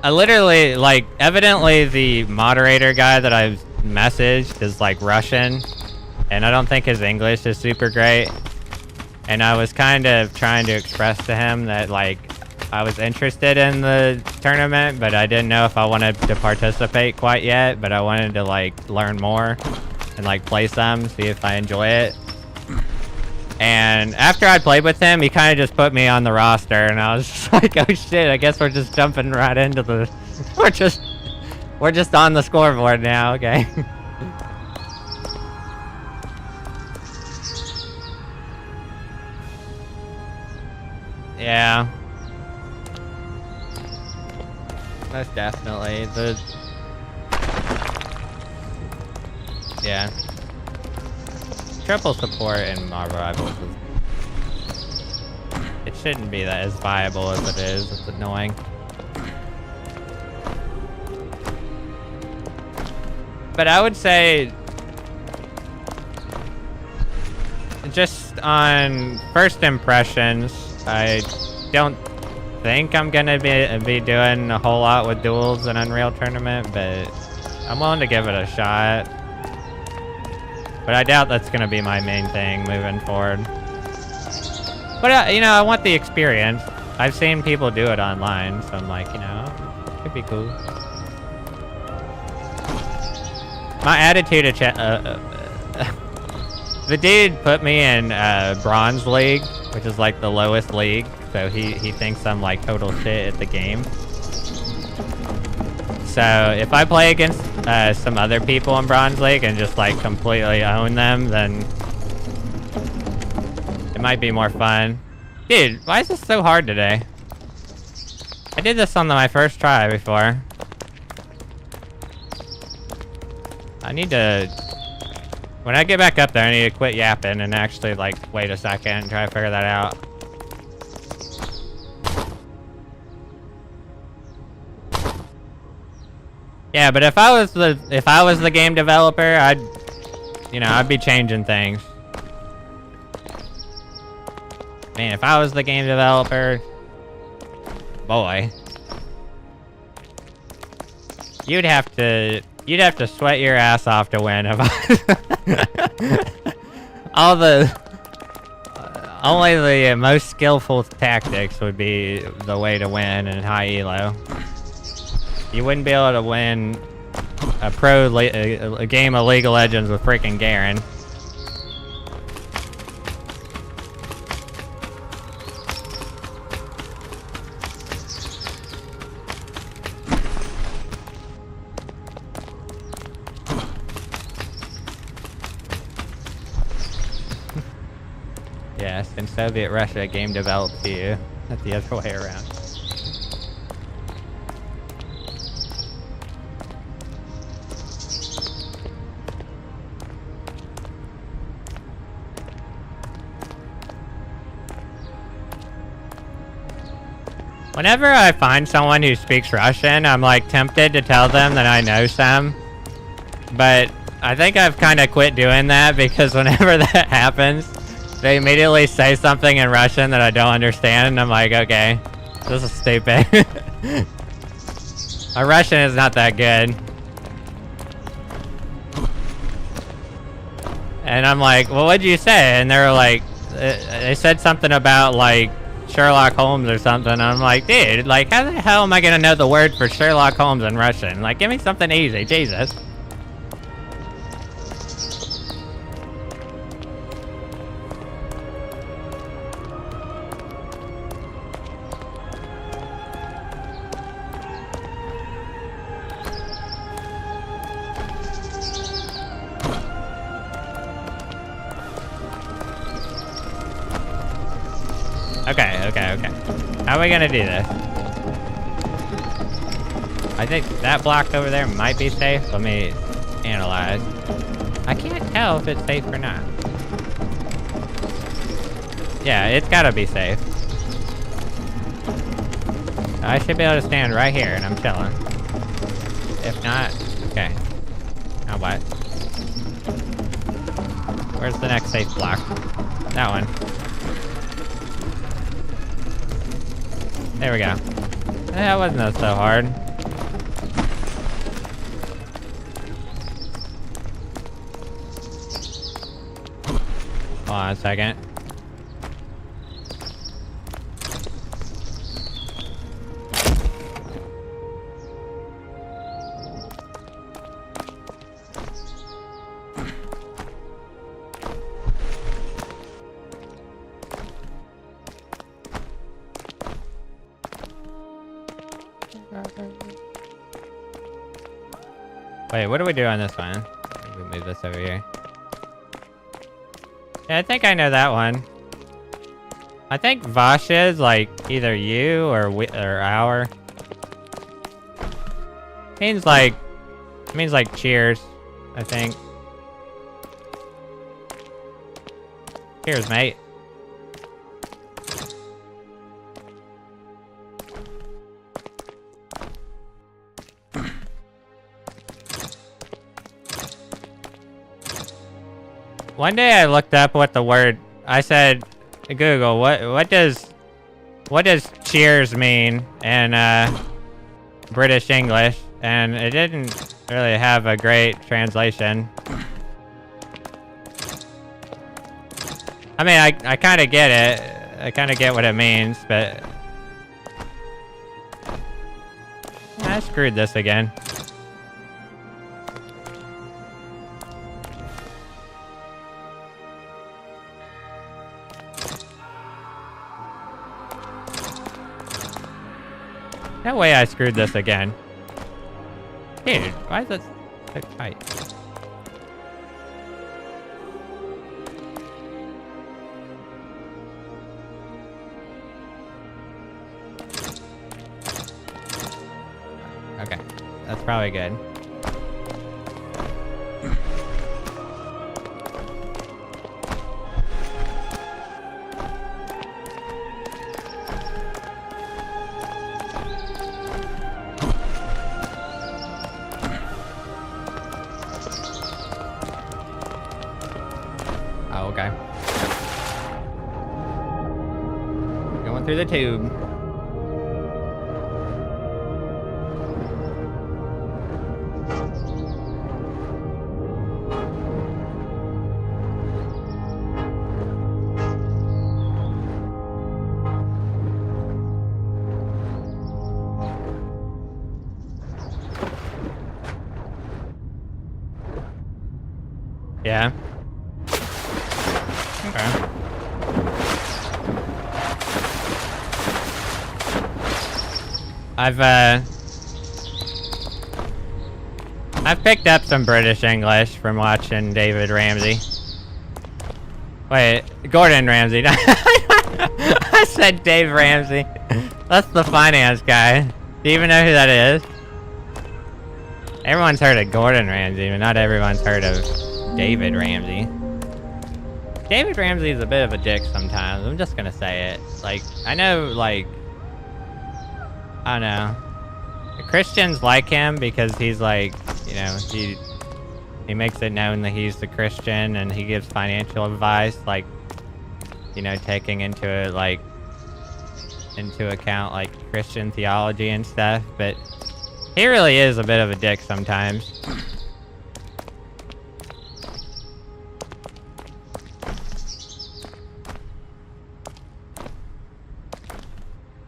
A: literally, like, evidently the moderator guy that I messaged is like Russian, and I don't think his English is super great. And I was kind of trying to express to him that, like, I was interested in the tournament, but I didn't know if I wanted to participate quite yet, but I wanted to, like, learn more and, like, play some, see if I enjoy it. And after I played with him, he kind of just put me on the roster, and I was just like, oh shit, I guess we're just jumping right into the... We're just on the scoreboard now, okay. Yeah. Most definitely. Yeah. Triple support in Marvel Rivals is... It shouldn't be that as viable as it is. It's annoying. But I would say... Just on first impressions, I don't think I'm gonna be doing a whole lot with duels in Unreal Tournament, but I'm willing to give it a shot. But I doubt that's gonna be my main thing moving forward. But you know, I want the experience. I've seen people do it online, so I'm like, you know, it could be cool. My attitude of the dude put me in Bronze League, which is like the lowest league. So he thinks I'm like total shit at the game. So if I play against some other people in Bronze League and just like completely own them, then it might be more fun. Dude, why is this so hard today? I did this on my first try before. I need to... When I get back up there, I need to quit yapping and actually like wait a second and try to figure that out. Yeah, but if I was the game developer, I'd be changing things. Man, if I was the game developer, boy, you'd have to sweat your ass off to win. If only the most skillful tactics would be the way to win in high elo. You wouldn't be able to win a game of League of Legends with freaking Garen. Yes, in Soviet Russia, a game developed to you, not the other way around. Whenever I find someone who speaks Russian, I'm like tempted to tell them that I know some. But I think I've kind of quit doing that because whenever that happens, they immediately say something in Russian that I don't understand, and I'm like, okay, this is stupid. My Russian is not that good. And I'm like, well, what'd you say? And they were like, they said something about like Sherlock Holmes or something. And I'm like, dude, like, how the hell am I gonna know the word for Sherlock Holmes in Russian? Like, give me something easy, Jesus. Okay. How are we gonna do this? I think that block over there might be safe. Let me analyze. I can't tell if it's safe or not. Yeah, it's gotta be safe. I should be able to stand right here and I'm chilling. If not, okay. Now what? Where's the next safe block? That one. There we go. That wasn't so hard. Hold on a second. Wait, what do we do on this one? We move this over here. Yeah, I think I know that one. I think Vasha is like either you or our. Means like cheers, I think. Cheers, mate. One day I looked up what the word, I said, Google, what does cheers mean in British English? And it didn't really have a great translation. I mean, I kind of get it. I kind of get what it means, but I screwed this again. No way I screwed this again. Dude, why is that so tight? Okay, that's probably good. Oh, okay. Going through the tube. Yeah. Okay. I've picked up some British English from watching David Ramsey. Wait, Gordon Ramsay. I said Dave Ramsey. That's the finance guy. Do you even know who that is? Everyone's heard of Gordon Ramsay, but not everyone's heard of David Ramsey. David Ramsey is a bit of a dick sometimes. I'm just gonna say it. Like, I know, like, I don't know. Christians like him because he's like, you know, he makes it known that he's the Christian and he gives financial advice, like, you know, taking into account like Christian theology and stuff. But he really is a bit of a dick sometimes.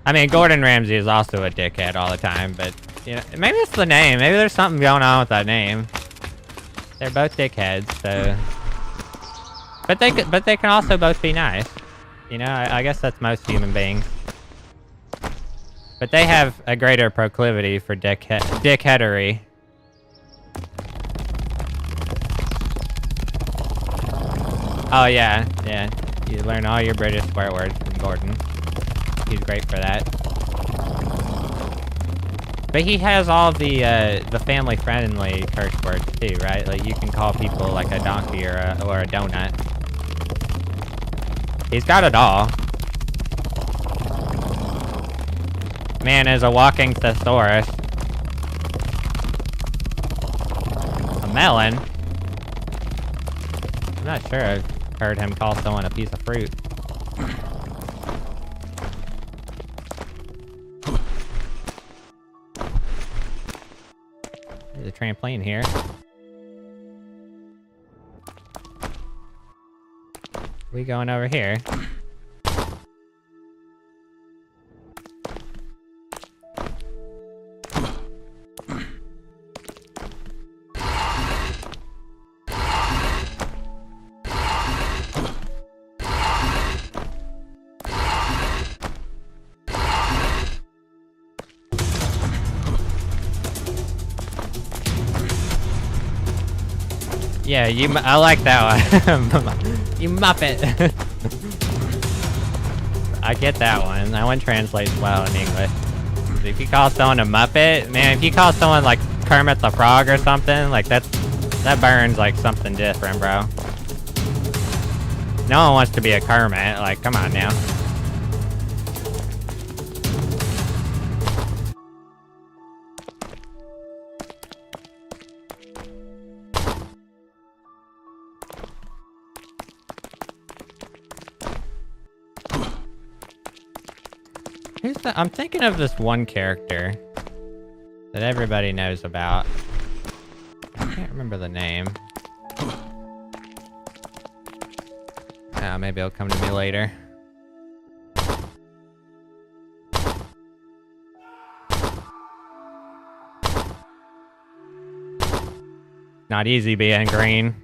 A: I mean, Gordon Ramsay is also a dickhead all the time, but, you know, maybe it's the name. Maybe there's something going on with that name. They're both dickheads, so... But they can also both be nice. You know, I guess that's most human beings. But they have a greater proclivity for dickheadery. Oh, yeah, yeah. You learn all your British swear words from Gordon. He's great for that. But he has all the family-friendly curse words too, right? Like you can call people like a donkey or a donut. He's got it all. Man is a walking thesaurus. A melon? I'm not sure I've heard him call someone a piece of fruit. There's a trampoline here. We going over here? Yeah, I like that one. You Muppet. I get that one. That one translates well in English. If you call someone a Muppet, man, if you call someone like Kermit the Frog or something, like that burns like something different, bro. No one wants to be a Kermit, like, come on now. I'm thinking of this one character that everybody knows about. I can't remember the name. Maybe it'll come to me later. Not easy being green.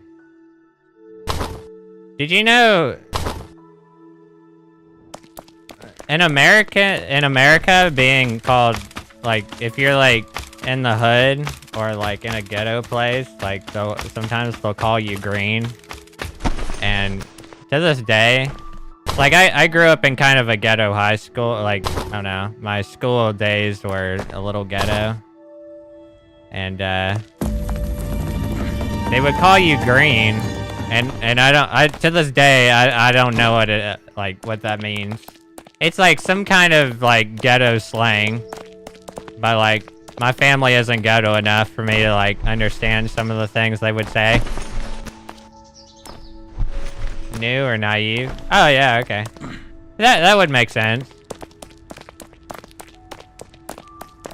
A: Did you know in America being called, like, if you're like in the hood or like in a ghetto place, like, sometimes they'll call you green. And to this day, like, I grew up in kind of a ghetto high school, like, I don't know, my school days were a little ghetto. And they would call you green, and to this day I don't know what that means. It's like some kind of like ghetto slang, but like my family isn't ghetto enough for me to like understand some of the things they would say. New or naive? Oh yeah, okay. That would make sense.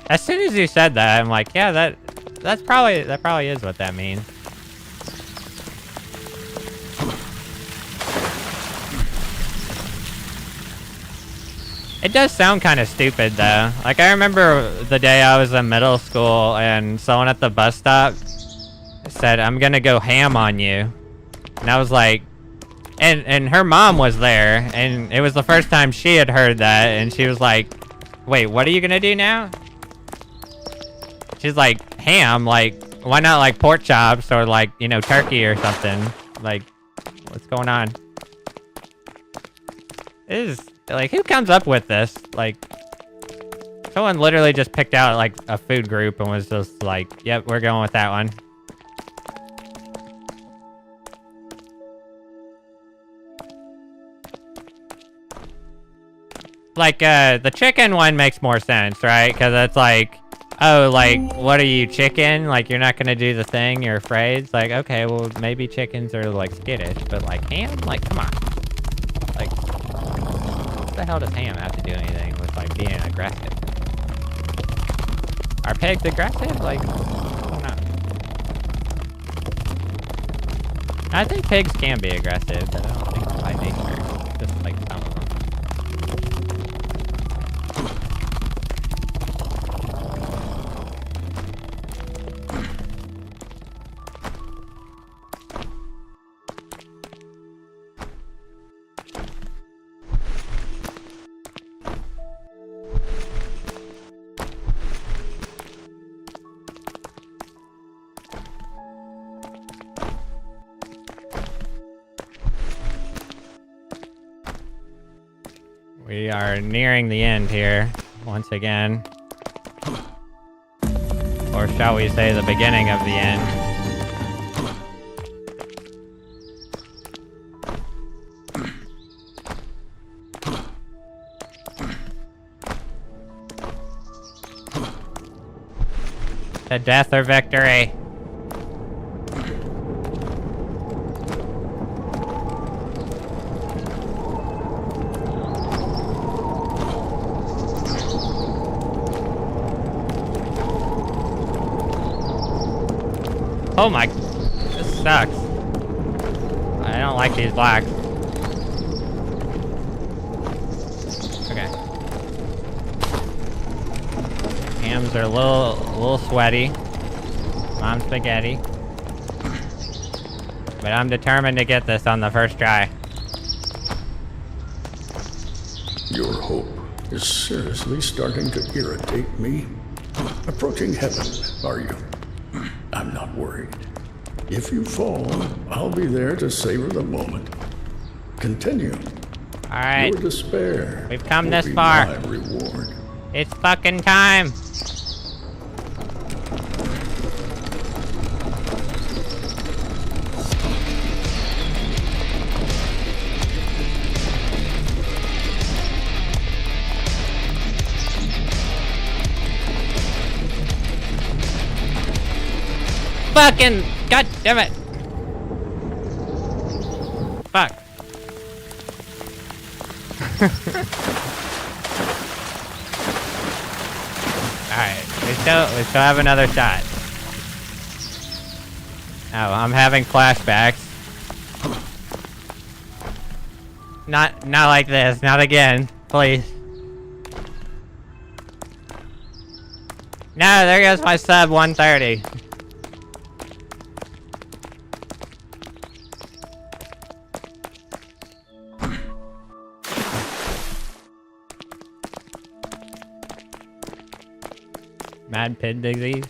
A: As soon as you said that, I'm like, yeah, that probably is what that means. It does sound kind of stupid though. Like, I remember the day I was in middle school and someone at the bus stop said, "I'm gonna go ham on you." And I was like, and her mom was there, and it was the first time she had heard that, and she was like, "Wait, what are you gonna do now?" She's like, "Ham, like, why not like pork chops or like, you know, turkey or something? Like, what's going on?" It is, like, who comes up with this? Like, someone literally just picked out like a food group and was just like, "Yep, we're going with that one." Like, the chicken one makes more sense, right? Because it's like, oh, like, what are you, chicken? Like, you're not gonna do the thing, you're afraid? It's like, okay, well, maybe chickens are, like, skittish, but, like, ham? Like, come on. Like, what the hell does ham have to do anything with, like, being aggressive? Are pigs aggressive? Like, I don't know. I think pigs can be aggressive, but I don't think by nature. Just, like, some of them. We are nearing the end here, once again. Or shall we say the beginning of the end. To death or victory. Oh my, this sucks. I don't like these blacks. Okay. Hams are a little sweaty. Mom spaghetti. But I'm determined to get this on the first try.
B: Your hope is seriously starting to irritate me. Approaching heaven, are you? I'm not worried. If you fall, I'll be there to savor the moment. Continue.
A: Alright.
B: Your despair.
A: We've come
B: will
A: this
B: be
A: far.
B: My reward.
A: It's fucking time. fucking... God damn it. Fuck. Alright, we still have another shot. Oh, I'm having flashbacks. Not like this, not again, please. No, there goes my sub 130. Mad pin disease.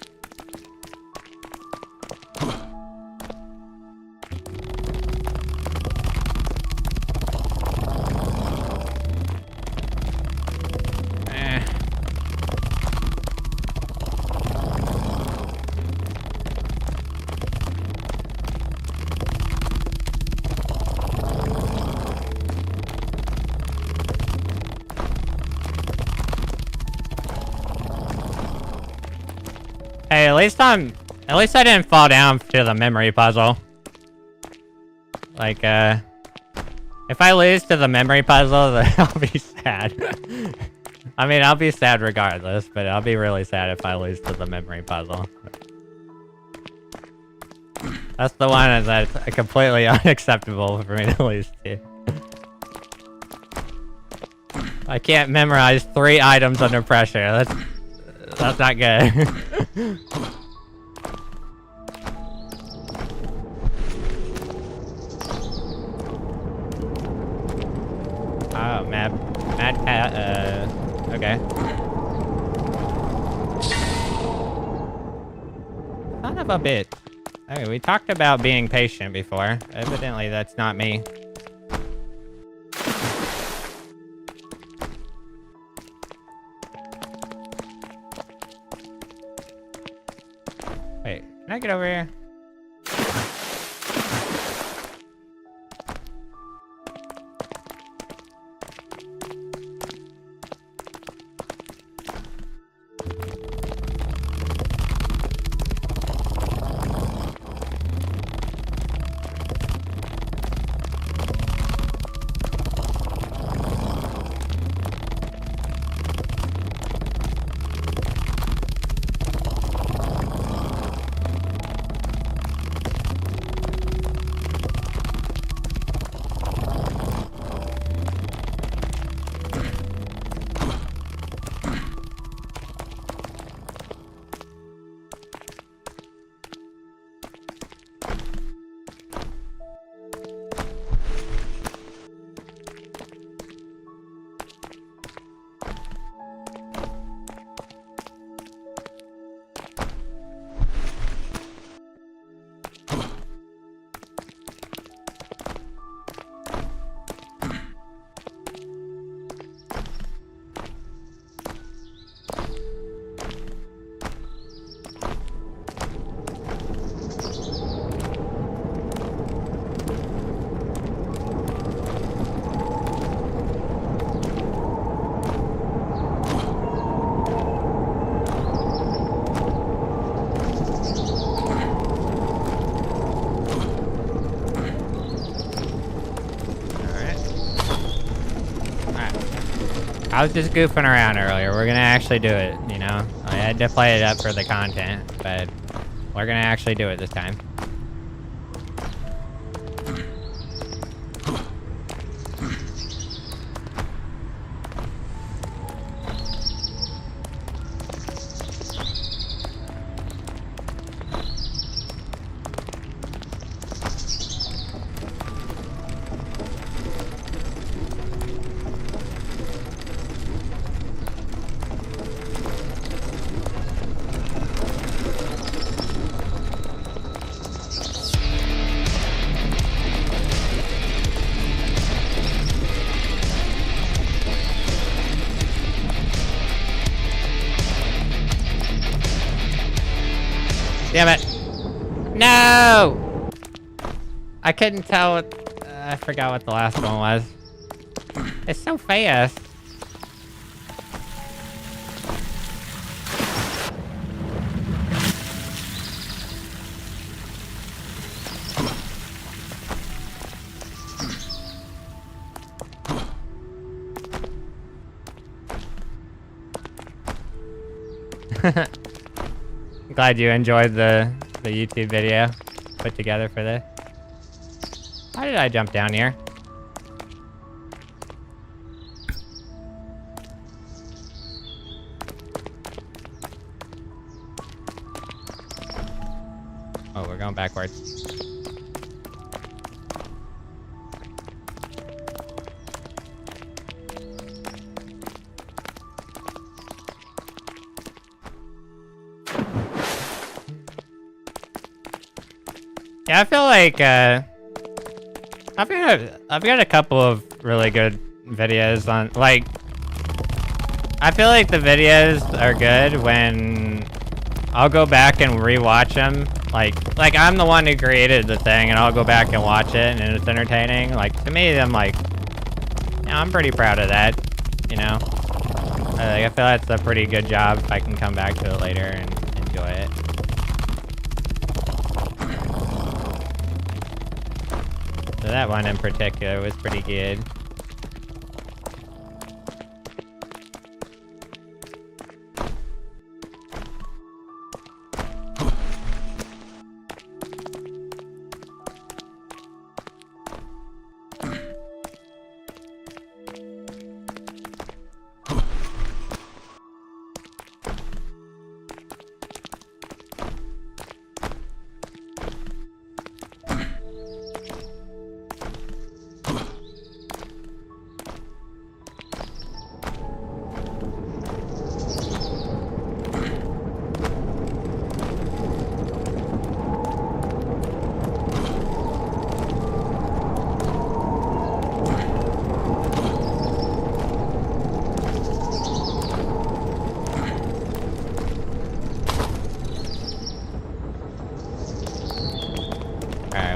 A: Hey, at least I didn't fall down to the memory puzzle. Like, if I lose to the memory puzzle, then I'll be sad. I mean, I'll be sad regardless, but I'll be really sad if I lose to the memory puzzle. That's the one that's completely unacceptable for me to lose to. I can't memorize 3 items under pressure. That's not good. Oh, mad cat, okay. Son of a bitch. Okay, we talked about being patient before. Evidently, that's not me. Wait, can I get over here? I was just goofing around earlier. We're gonna actually do it, you know? I had to play it up for the content, but we're gonna actually do it this time. Damn it. No! I couldn't tell what... I forgot what the last one was. It's so fast. Glad you enjoyed the YouTube video put together for this. How did I jump down here? Oh, we're going backwards. Yeah, I feel like I've got a couple of really good videos on, like, I feel like the videos are good when I'll go back and rewatch them. Like I'm the one who created the thing, and I'll go back and watch it, and it's entertaining. Like, to me, I'm like, yeah, I'm pretty proud of that, you know? I feel that's a pretty good job if I can come back to it later and enjoy it. So that one in particular was pretty good.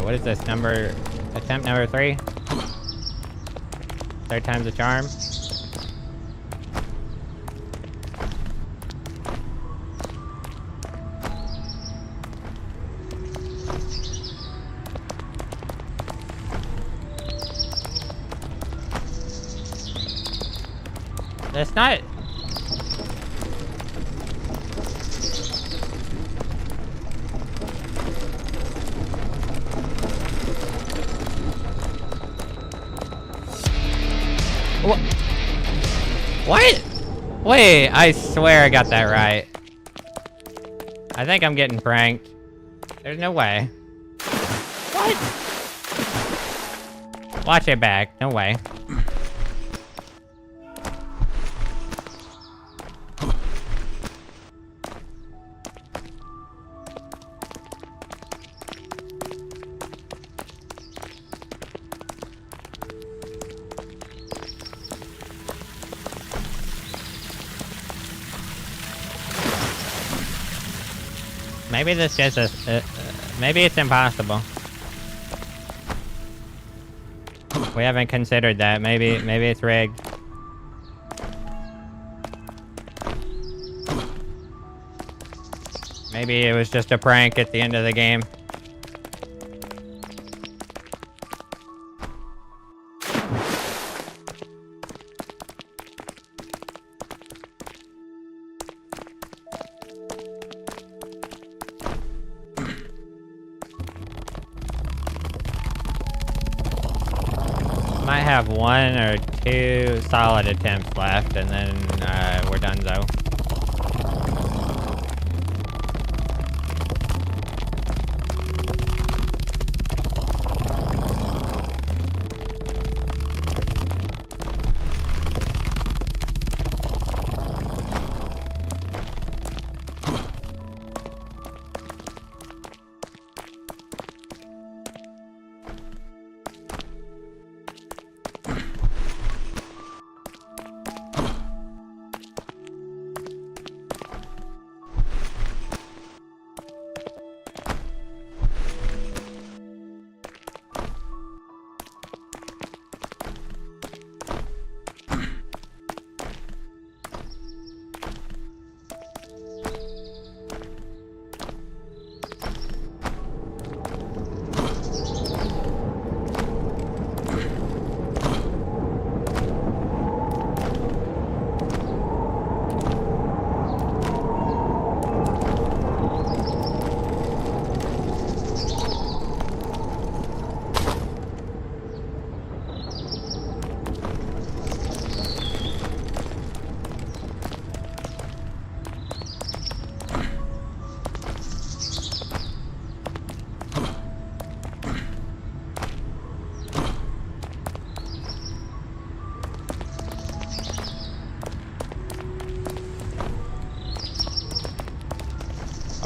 A: What is this, attempt number 3? Third time's the charm. That's not... What? Wait, I swear I got that right. I think I'm getting pranked. There's no way. What? Watch it back. No way. Maybe this is maybe it's impossible. We haven't considered that. Maybe it's rigged. Maybe it was just a prank at the end of the game. Might have 1 or 2 solid attempts left, and then we're done though.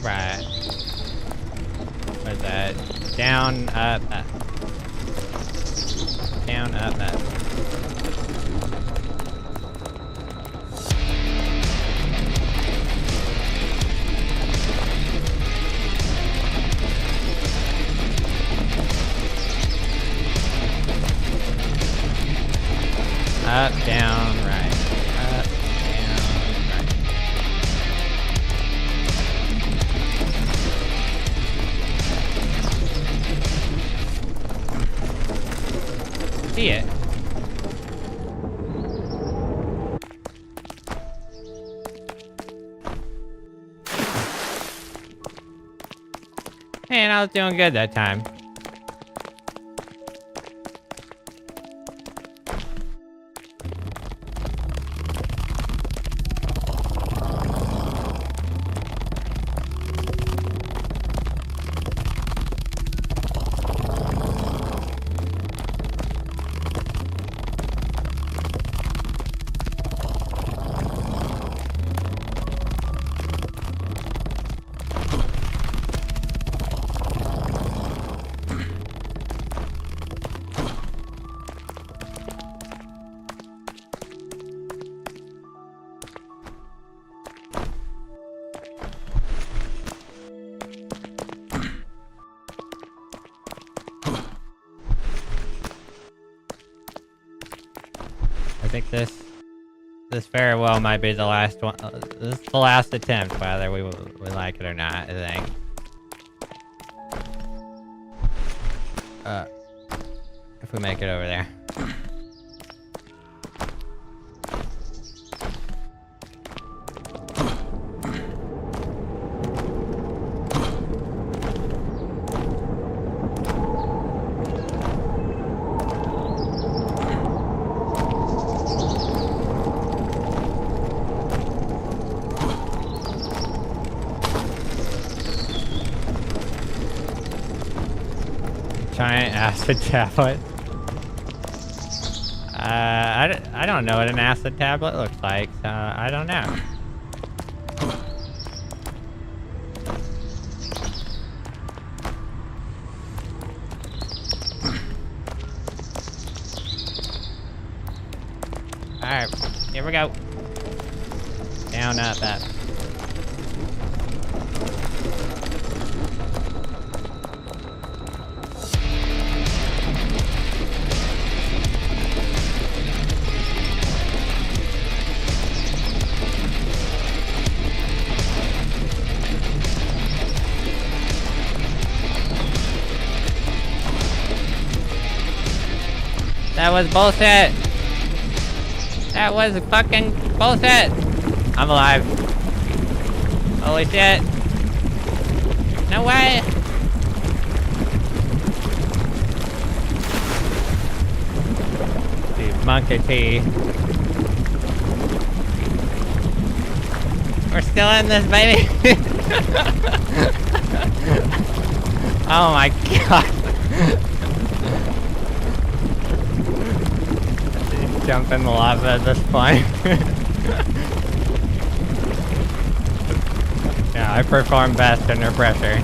A: Alright. What is that? Down, up, up. Down, up, up. Up, down, right. Up, down, right. See it. And I was doing good that time. I think this very well might be the last one. This is the last attempt, whether we like it or not. I think. If we make it over there. Giant acid tablet. I don't know what an acid tablet looks like, so I don't know. Alright, here we go. Down, up, up. That was bullshit! That was fucking bullshit! I'm alive. Holy shit! No way! Dude, monkey tea. We're still in this, baby! Oh my god! Jump in the lava at this point. Yeah, I perform best under pressure.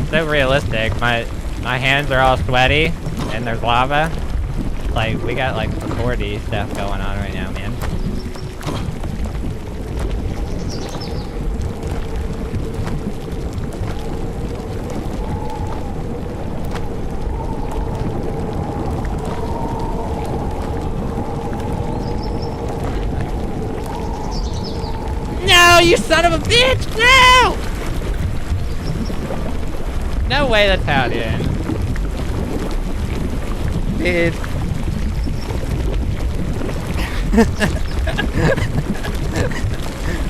A: So realistic. My hands are all sweaty, and there's lava. Like, we got like 4D stuff going on right now, man. No, you son of a bitch! No! No way that's how it ends. Dude.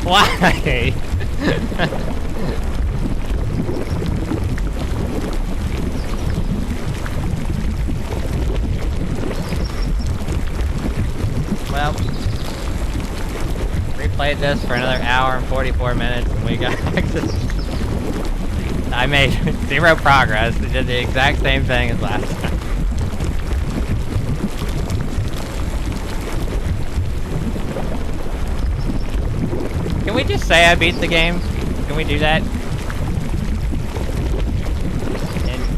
A: Why? Well, replayed this for another hour and 44 minutes, and we got I made 0 progress. We did the exact same thing as last time. Can we just say I beat the game? Can we do that?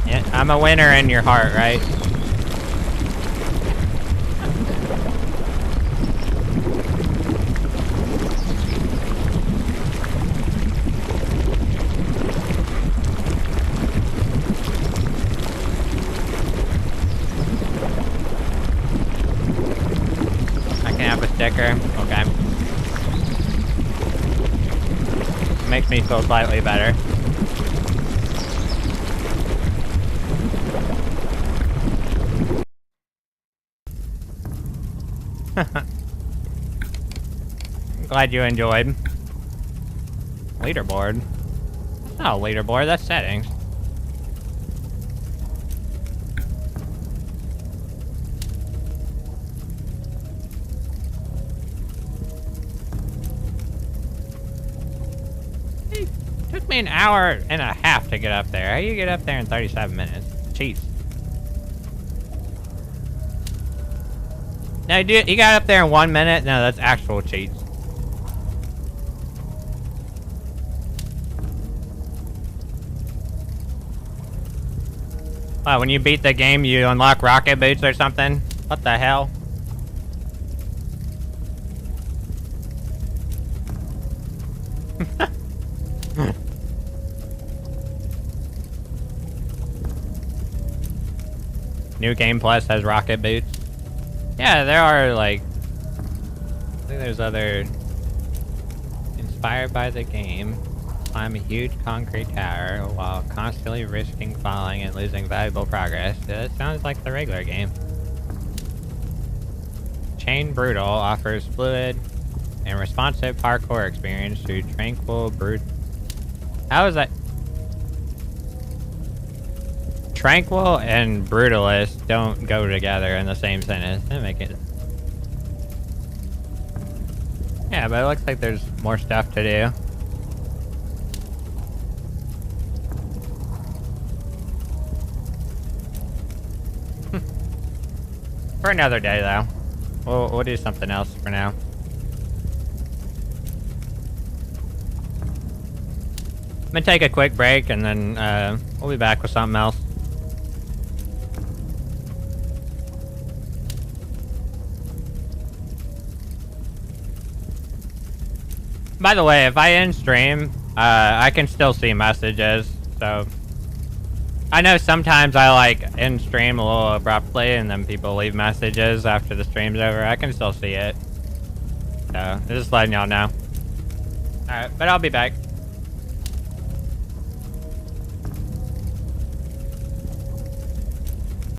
A: And I'm a winner in your heart, right? I can have a sticker. Okay. Makes me feel slightly better. Glad you enjoyed. Leaderboard? That's not a leaderboard, that's settings. Took me an hour and a half to get up there. How do you get up there in 37 minutes? Cheats. No, dude, you got up there in 1 minute? No, that's actual cheats. What, when you beat the game, you unlock rocket boots or something? What the hell? New Game Plus has rocket boots. Yeah, there are like... I think there's other... Inspired by the game, climb a huge concrete tower while constantly risking falling and losing valuable progress. That sounds like the regular game. Chain Brutal offers fluid and responsive parkour experience through Tranquil Brute. How is that? Tranquil and Brutalist don't go together in the same sentence. They make it. Yeah, but it looks like there's more stuff to do. For another day, though. We'll do something else for now. I'm gonna take a quick break, and then we'll be back with something else. By the way, if I end stream, I can still see messages, so... I know sometimes I, like, end stream a little abruptly, and then people leave messages after the stream's over. I can still see it. So, just letting y'all know. Alright, but I'll be back.